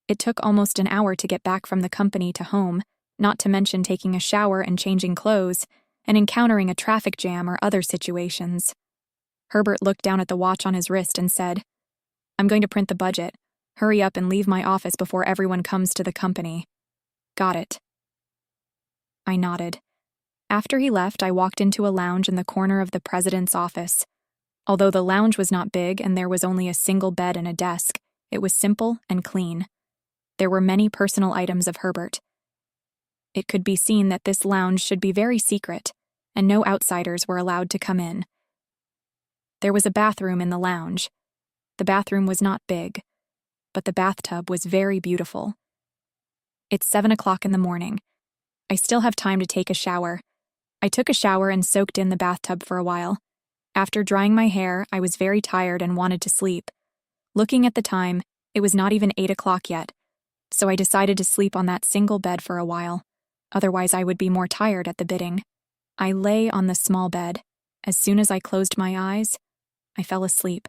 It took almost an hour to get back from the company to home, not to mention taking a shower and changing clothes, and encountering a traffic jam or other situations. Herbert looked down at the watch on his wrist and said, I'm going to print the budget. Hurry up and leave my office before everyone comes to the company. Got it. I nodded. After he left, I walked into a lounge in the corner of the president's office. Although the lounge was not big and there was only a single bed and a desk, it was simple and clean. There were many personal items of Herbert. It could be seen that this lounge should be very secret, and no outsiders were allowed to come in. There was a bathroom in the lounge. The bathroom was not big, but the bathtub was very beautiful. It's 7 o'clock in the morning. I still have time to take a shower. I took a shower and soaked in the bathtub for a while. After drying my hair, I was very tired and wanted to sleep. Looking at the time, it was not even 8 o'clock yet, so I decided to sleep on that single bed for a while. Otherwise, I would be more tired at the bidding. I lay on the small bed. As soon as I closed my eyes, I fell asleep.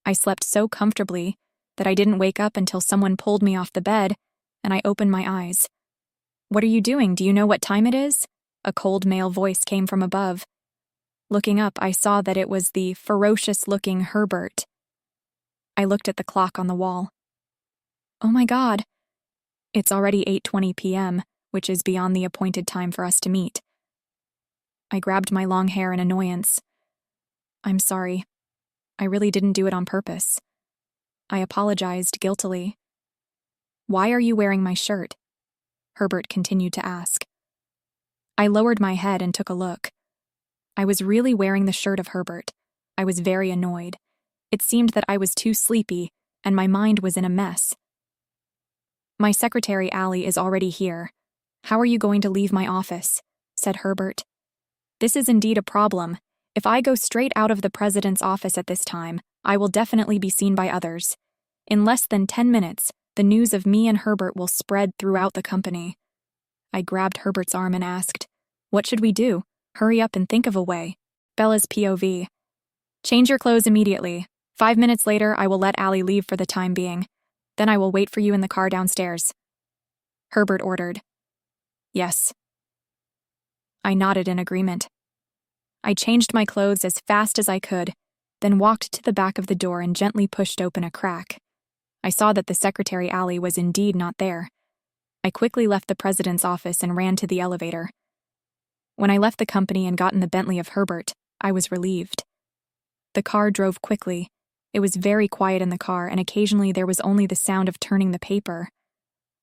I slept so comfortably that I didn't wake up until someone pulled me off the bed, and I opened my eyes. What are you doing? Do you know what time it is? A cold male voice came from above. Looking up, I saw that it was the ferocious-looking Herbert. I looked at the clock on the wall. Oh my God! It's already 8:20 p.m., which is beyond the appointed time for us to meet. I grabbed my long hair in annoyance. I'm sorry. I really didn't do it on purpose. I apologized guiltily. Why are you wearing my shirt? Herbert continued to ask. I lowered my head and took a look. I was really wearing the shirt of Herbert. I was very annoyed. It seemed that I was too sleepy, and my mind was in a mess. My secretary, Allie, is already here. How are you going to leave my office? Said Herbert. This is indeed a problem. If I go straight out of the president's office at this time, I will definitely be seen by others. In less than 10 minutes, the news of me and Herbert will spread throughout the company. I grabbed Herbert's arm and asked, What should we do? Hurry up and think of a way. Bella's POV. Change your clothes immediately. 5 minutes later, I will let Allie leave for the time being. Then I will wait for you in the car downstairs. Herbert ordered. Yes. I nodded in agreement. I changed my clothes as fast as I could, then walked to the back of the door and gently pushed open a crack. I saw that the secretary, Allie, was indeed not there. I quickly left the president's office and ran to the elevator. When I left the company and got in the Bentley of Herbert, I was relieved. The car drove quickly. It was very quiet in the car, and occasionally there was only the sound of turning the paper.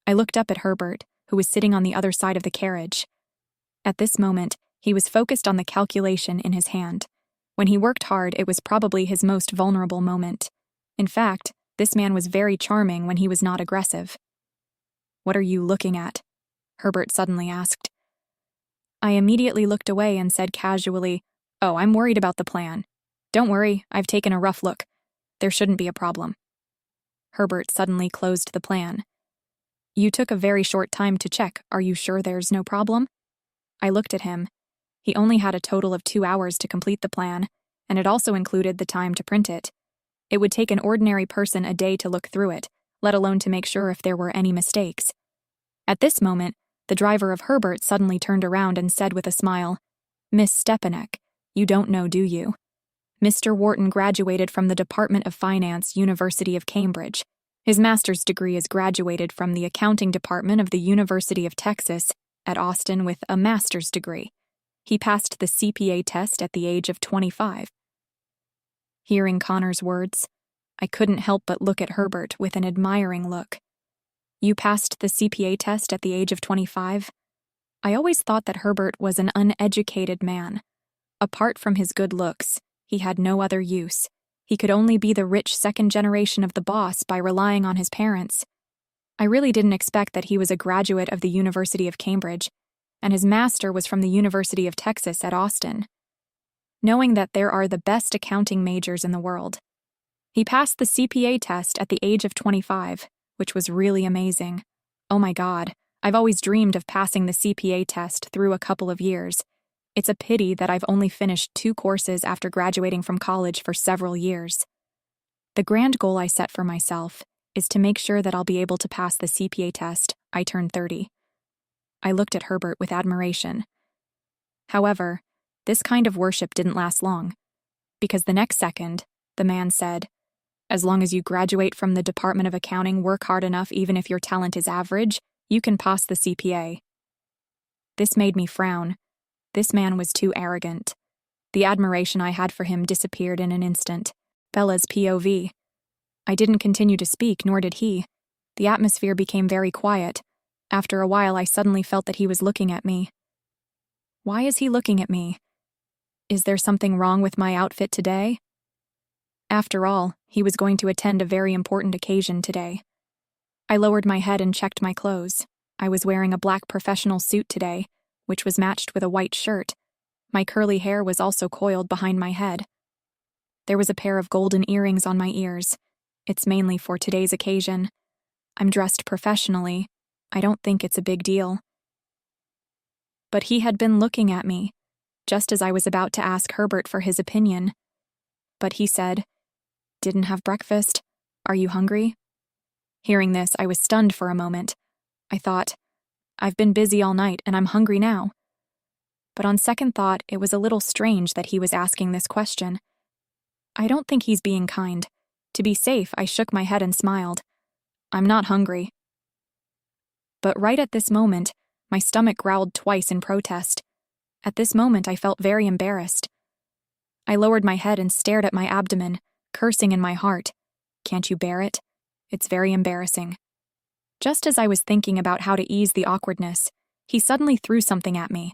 I looked up at Herbert, who was sitting on the other side of the carriage. At this moment, he was focused on the calculation in his hand. When he worked hard, it was probably his most vulnerable moment. In fact, this man was very charming when he was not aggressive. What are you looking at? Herbert suddenly asked. I immediately looked away and said casually, Oh, I'm worried about the plan. Don't worry, I've taken a rough look. There shouldn't be a problem. Herbert suddenly closed the plan. You took a very short time to check. Are you sure there's no problem? I looked at him. He only had a total of 2 hours to complete the plan, and it also included the time to print it. It would take an ordinary person a day to look through it, let alone to make sure if there were any mistakes. At this moment, the driver of Herbert suddenly turned around and said with a smile, Miss Stepanek, you don't know, do you? Mr. Wharton graduated from the Department of Finance, University of Cambridge. His master's degree is graduated from the Accounting Department of the University of Texas at Austin with a master's degree. He passed the CPA test at the age of 25. Hearing Connor's words, I couldn't help but look at Herbert with an admiring look. You passed the CPA test at the age of 25? I always thought that Herbert was an uneducated man. Apart from his good looks, he had no other use. He could only be the rich second generation of the boss by relying on his parents. I really didn't expect that he was a graduate of the University of Cambridge, and his master was from the University of Texas at Austin. Knowing that there are the best accounting majors in the world. He passed the CPA test at the age of 25, which was really amazing. Oh my God, I've always dreamed of passing the CPA test through a couple of years. It's a pity that I've only finished 2 courses after graduating from college for several years. The grand goal I set for myself is to make sure that I'll be able to pass the CPA test. I turned 30. I looked at Herbert with admiration. However, this kind of worship didn't last long, because the next second, the man said, "As long as you graduate from the Department of Accounting, work hard enough even if your talent is average, you can pass the CPA." This made me frown. This man was too arrogant. The admiration I had for him disappeared in an instant. Bella's POV. I didn't continue to speak, nor did he. The atmosphere became very quiet. After a while, I suddenly felt that he was looking at me. Why is he looking at me? Is there something wrong with my outfit today? After all, he was going to attend a very important occasion today. I lowered my head and checked my clothes. I was wearing a black professional suit today, which was matched with a white shirt. My curly hair was also coiled behind my head. There was a pair of golden earrings on my ears. It's mainly for today's occasion. I'm dressed professionally. I don't think it's a big deal. But he had been looking at me, just as I was about to ask Herbert for his opinion. But he said, "Didn't have breakfast. Are you hungry?" Hearing this, I was stunned for a moment. I thought, I've been busy all night and I'm hungry now. But on second thought, it was a little strange that he was asking this question. I don't think he's being kind. To be safe, I shook my head and smiled. I'm not hungry. But right at this moment, my stomach growled twice in protest. At this moment, I felt very embarrassed. I lowered my head and stared at my abdomen, cursing in my heart. Can't you bear it? It's very embarrassing. Just as I was thinking about how to ease the awkwardness, he suddenly threw something at me.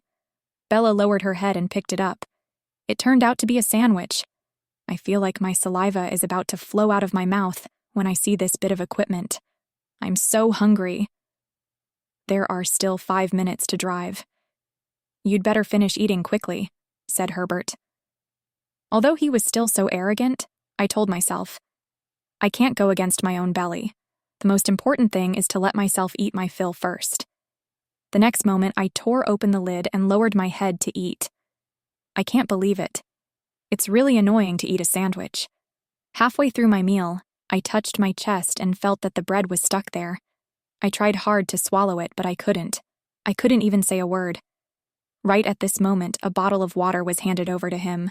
Bella lowered her head and picked it up. It turned out to be a sandwich. I feel like my saliva is about to flow out of my mouth when I see this bit of equipment. I'm so hungry. There are still 5 minutes to drive. You'd better finish eating quickly, said Herbert. Although he was still so arrogant, I told myself, I can't go against my own belly. The most important thing is to let myself eat my fill first. The next moment, I tore open the lid and lowered my head to eat. I can't believe it. It's really annoying to eat a sandwich. Halfway through my meal, I touched my chest and felt that the bread was stuck there. I tried hard to swallow it, but I couldn't. I couldn't even say a word. Right at this moment, a bottle of water was handed over to him.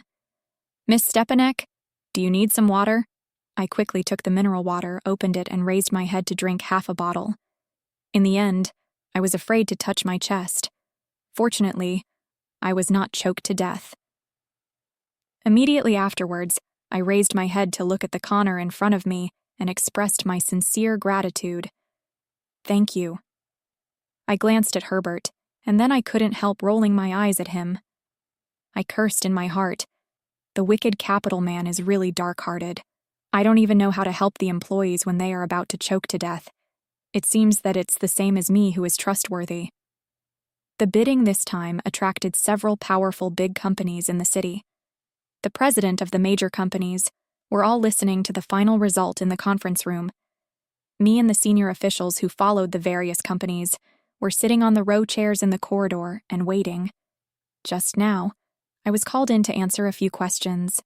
Miss Stepanek, do you need some water? I quickly took the mineral water, opened it, and raised my head to drink half a bottle. In the end, I was afraid to touch my chest. Fortunately, I was not choked to death. Immediately afterwards, I raised my head to look at the Connor in front of me and expressed my sincere gratitude. Thank you. I glanced at Herbert, and then I couldn't help rolling my eyes at him. I cursed in my heart. The wicked capital man is really dark-hearted. I don't even know how to help the employees when they are about to choke to death. It seems that it's the same as me who is trustworthy. The bidding this time attracted several powerful big companies in the city. The president of the major companies were all listening to the final result in the conference room. Me and the senior officials who followed the various companies were sitting on the row chairs in the corridor and waiting. Just now, I was called in to answer a few questions.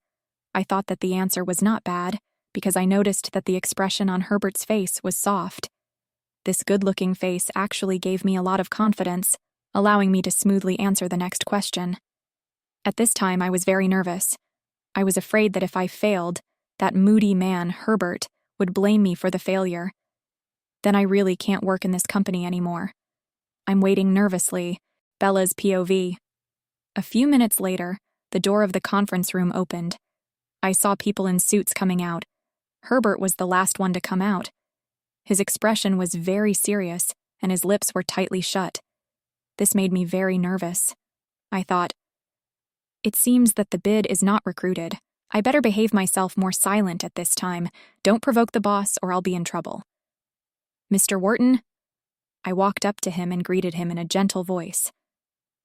I thought that the answer was not bad, because I noticed that the expression on Herbert's face was soft. This good-looking face actually gave me a lot of confidence, allowing me to smoothly answer the next question. At this time, I was very nervous. I was afraid that if I failed, that moody man, Herbert, would blame me for the failure. Then I really can't work in this company anymore. I'm waiting nervously. Bella's POV. A few minutes later, the door of the conference room opened. I saw people in suits coming out. Herbert was the last one to come out. His expression was very serious, and his lips were tightly shut. This made me very nervous. I thought, it seems that the bid is not recruited. I better behave myself more silent at this time. Don't provoke the boss or I'll be in trouble. Mr. Wharton? I walked up to him and greeted him in a gentle voice.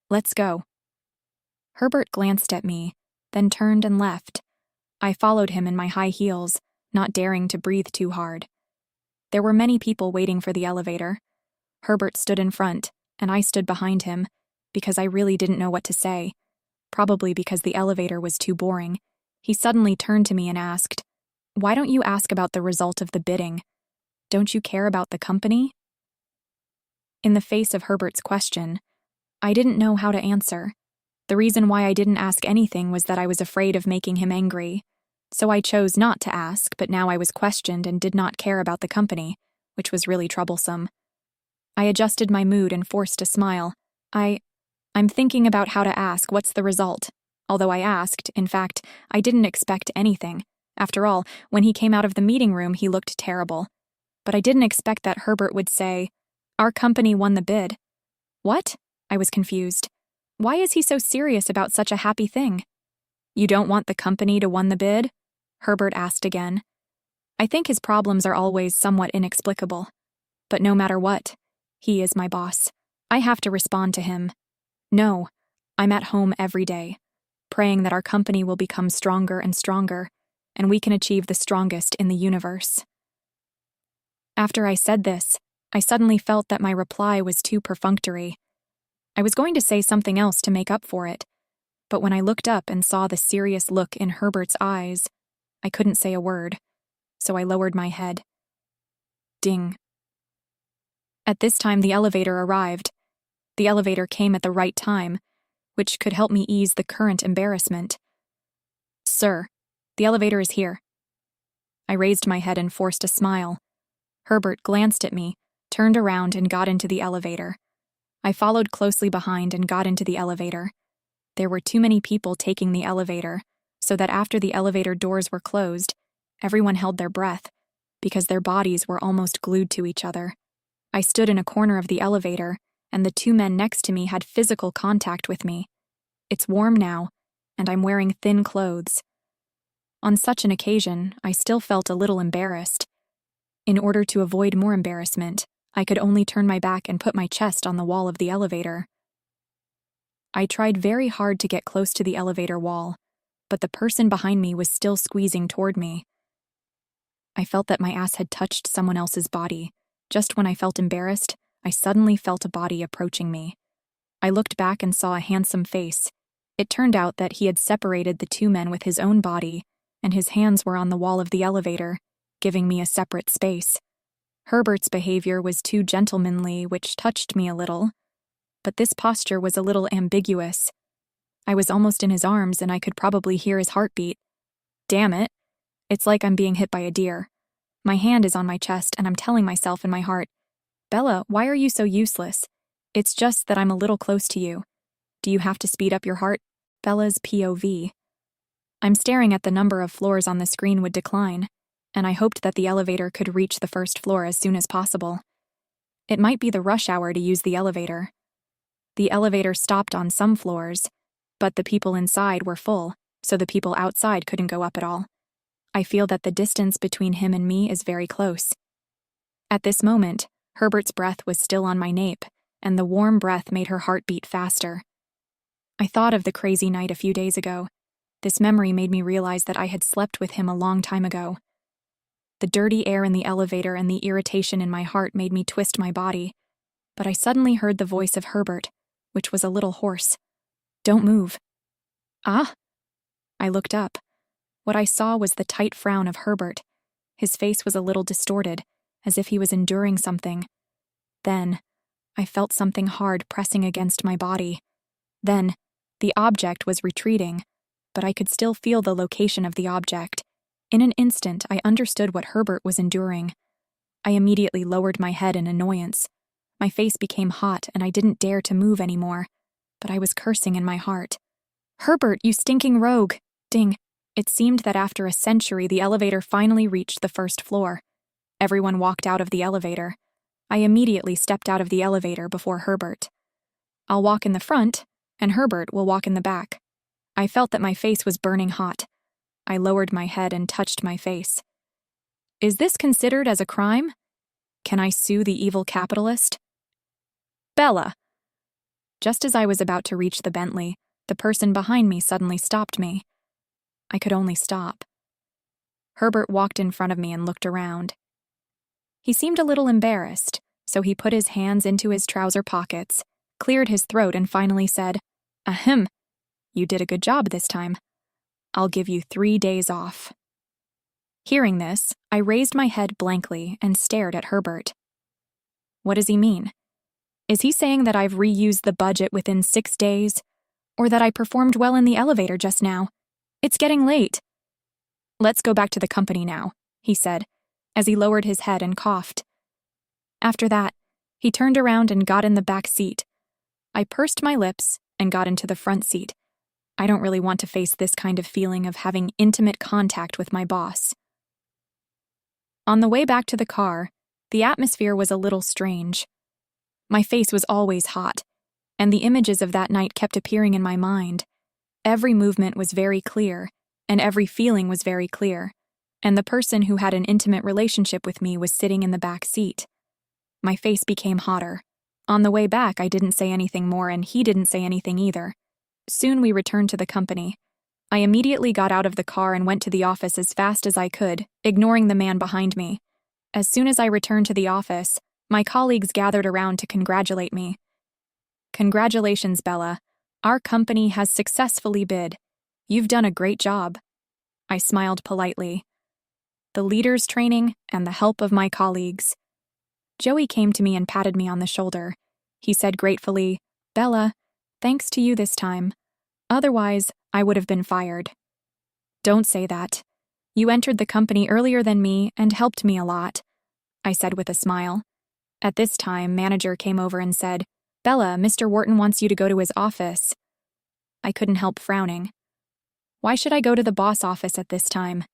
Let's go. Herbert glanced at me, then turned and left. I followed him in my high heels, not daring to breathe too hard. There were many people waiting for the elevator. Herbert stood in front, and I stood behind him, because I really didn't know what to say. Probably because the elevator was too boring. He suddenly turned to me and asked, "Why don't you ask about the result of the bidding? Don't you care about the company?" In the face of Herbert's question, I didn't know how to answer. The reason why I didn't ask anything was that I was afraid of making him angry. So I chose not to ask, but now I was questioned and did not care about the company, which was really troublesome. I adjusted my mood and forced a smile. I'm thinking about how to ask what's the result. Although I asked, in fact, I didn't expect anything. After all, when he came out of the meeting room, he looked terrible. But I didn't expect that Herbert would say, "Our company won the bid." What? I was confused. Why is he so serious about such a happy thing? You don't want the company to won the bid? Herbert asked again. I think his problems are always somewhat inexplicable. But no matter what, he is my boss. I have to respond to him. No, I'm at home every day, praying that our company will become stronger and stronger, and we can achieve the strongest in the universe. After I said this, I suddenly felt that my reply was too perfunctory. I was going to say something else to make up for it, but when I looked up and saw the serious look in Herbert's eyes, I couldn't say a word, so I lowered my head. Ding. At this time, the elevator arrived. The elevator came at the right time, which could help me ease the current embarrassment. Sir, the elevator is here. I raised my head and forced a smile. Herbert glanced at me, turned around, and got into the elevator. I followed closely behind and got into the elevator. There were too many people taking the elevator, so that after the elevator doors were closed, everyone held their breath, because their bodies were almost glued to each other. I stood in a corner of the elevator, and the two men next to me had physical contact with me. It's warm now, and I'm wearing thin clothes. On such an occasion, I still felt a little embarrassed. In order to avoid more embarrassment, I could only turn my back and put my chest on the wall of the elevator. I tried very hard to get close to the elevator wall, but the person behind me was still squeezing toward me. I felt that my ass had touched someone else's body. Just when I felt embarrassed, I suddenly felt a body approaching me. I looked back and saw a handsome face. It turned out that he had separated the two men with his own body, and his hands were on the wall of the elevator, giving me a separate space. Herbert's behavior was too gentlemanly, which touched me a little, but this posture was a little ambiguous. I was almost in his arms and I could probably hear his heartbeat. Damn it. It's like I'm being hit by a deer. My hand is on my chest and I'm telling myself in my heart, Bella, why are you so useless? It's just that I'm a little close to you. Do you have to speed up your heart? Bella's POV. I'm staring at the number of floors on the screen would decline, and I hoped that the elevator could reach the first floor as soon as possible. It might be the rush hour to use the elevator. The elevator stopped on some floors, but the people inside were full, so the people outside couldn't go up at all. I feel that the distance between him and me is very close. At this moment, Herbert's breath was still on my nape, and the warm breath made her heart beat faster. I thought of the crazy night a few days ago. This memory made me realize that I had slept with him a long time ago. The dirty air in the elevator and the irritation in my heart made me twist my body, but I suddenly heard the voice of Herbert, which was a little hoarse. Don't move. Ah? I looked up. What I saw was the tight frown of Herbert. His face was a little distorted, as if he was enduring something. Then, I felt something hard pressing against my body. Then, the object was retreating, but I could still feel the location of the object. In an instant, I understood what Herbert was enduring. I immediately lowered my head in annoyance. My face became hot and I didn't dare to move anymore, but I was cursing in my heart. Herbert, you stinking rogue! Ding. It seemed that after a century, the elevator finally reached the first floor. Everyone walked out of the elevator. I immediately stepped out of the elevator before Herbert. I'll walk in the front, and Herbert will walk in the back. I felt that my face was burning hot. I lowered my head and touched my face. Is this considered as a crime? Can I sue the evil capitalist? Bella! Just as I was about to reach the Bentley, the person behind me suddenly stopped me. I could only stop. Herbert walked in front of me and looked around. He seemed a little embarrassed, so he put his hands into his trouser pockets, cleared his throat, and finally said, "Ahem, you did a good job this time. I'll give you 3 days off." Hearing this, I raised my head blankly and stared at Herbert. What does he mean? Is he saying that I've reused the budget within 6 days, or that I performed well in the elevator just now? It's getting late. Let's go back to the company now, he said, as he lowered his head and coughed. After that, he turned around and got in the back seat. I pursed my lips and got into the front seat. I don't really want to face this kind of feeling of having intimate contact with my boss. On the way back to the car, the atmosphere was a little strange. My face was always hot, and the images of that night kept appearing in my mind. Every movement was very clear, and every feeling was very clear, and the person who had an intimate relationship with me was sitting in the back seat. My face became hotter. On the way back, I didn't say anything more, and he didn't say anything either. Soon we returned to the company. I immediately got out of the car and went to the office as fast as I could, ignoring the man behind me. As soon as I returned to the office, my colleagues gathered around to congratulate me. Congratulations, Bella. Our company has successfully bid. You've done a great job. I smiled politely. The leaders' training and the help of my colleagues. Joey came to me and patted me on the shoulder. He said gratefully, "Bella, thanks to you this time. Otherwise, I would have been fired." "Don't say that. You entered the company earlier than me and helped me a lot," I said with a smile. At this time, manager came over and said, "Bella, Mr. Wharton wants you to go to his office." I couldn't help frowning. Why should I go to the boss office at this time?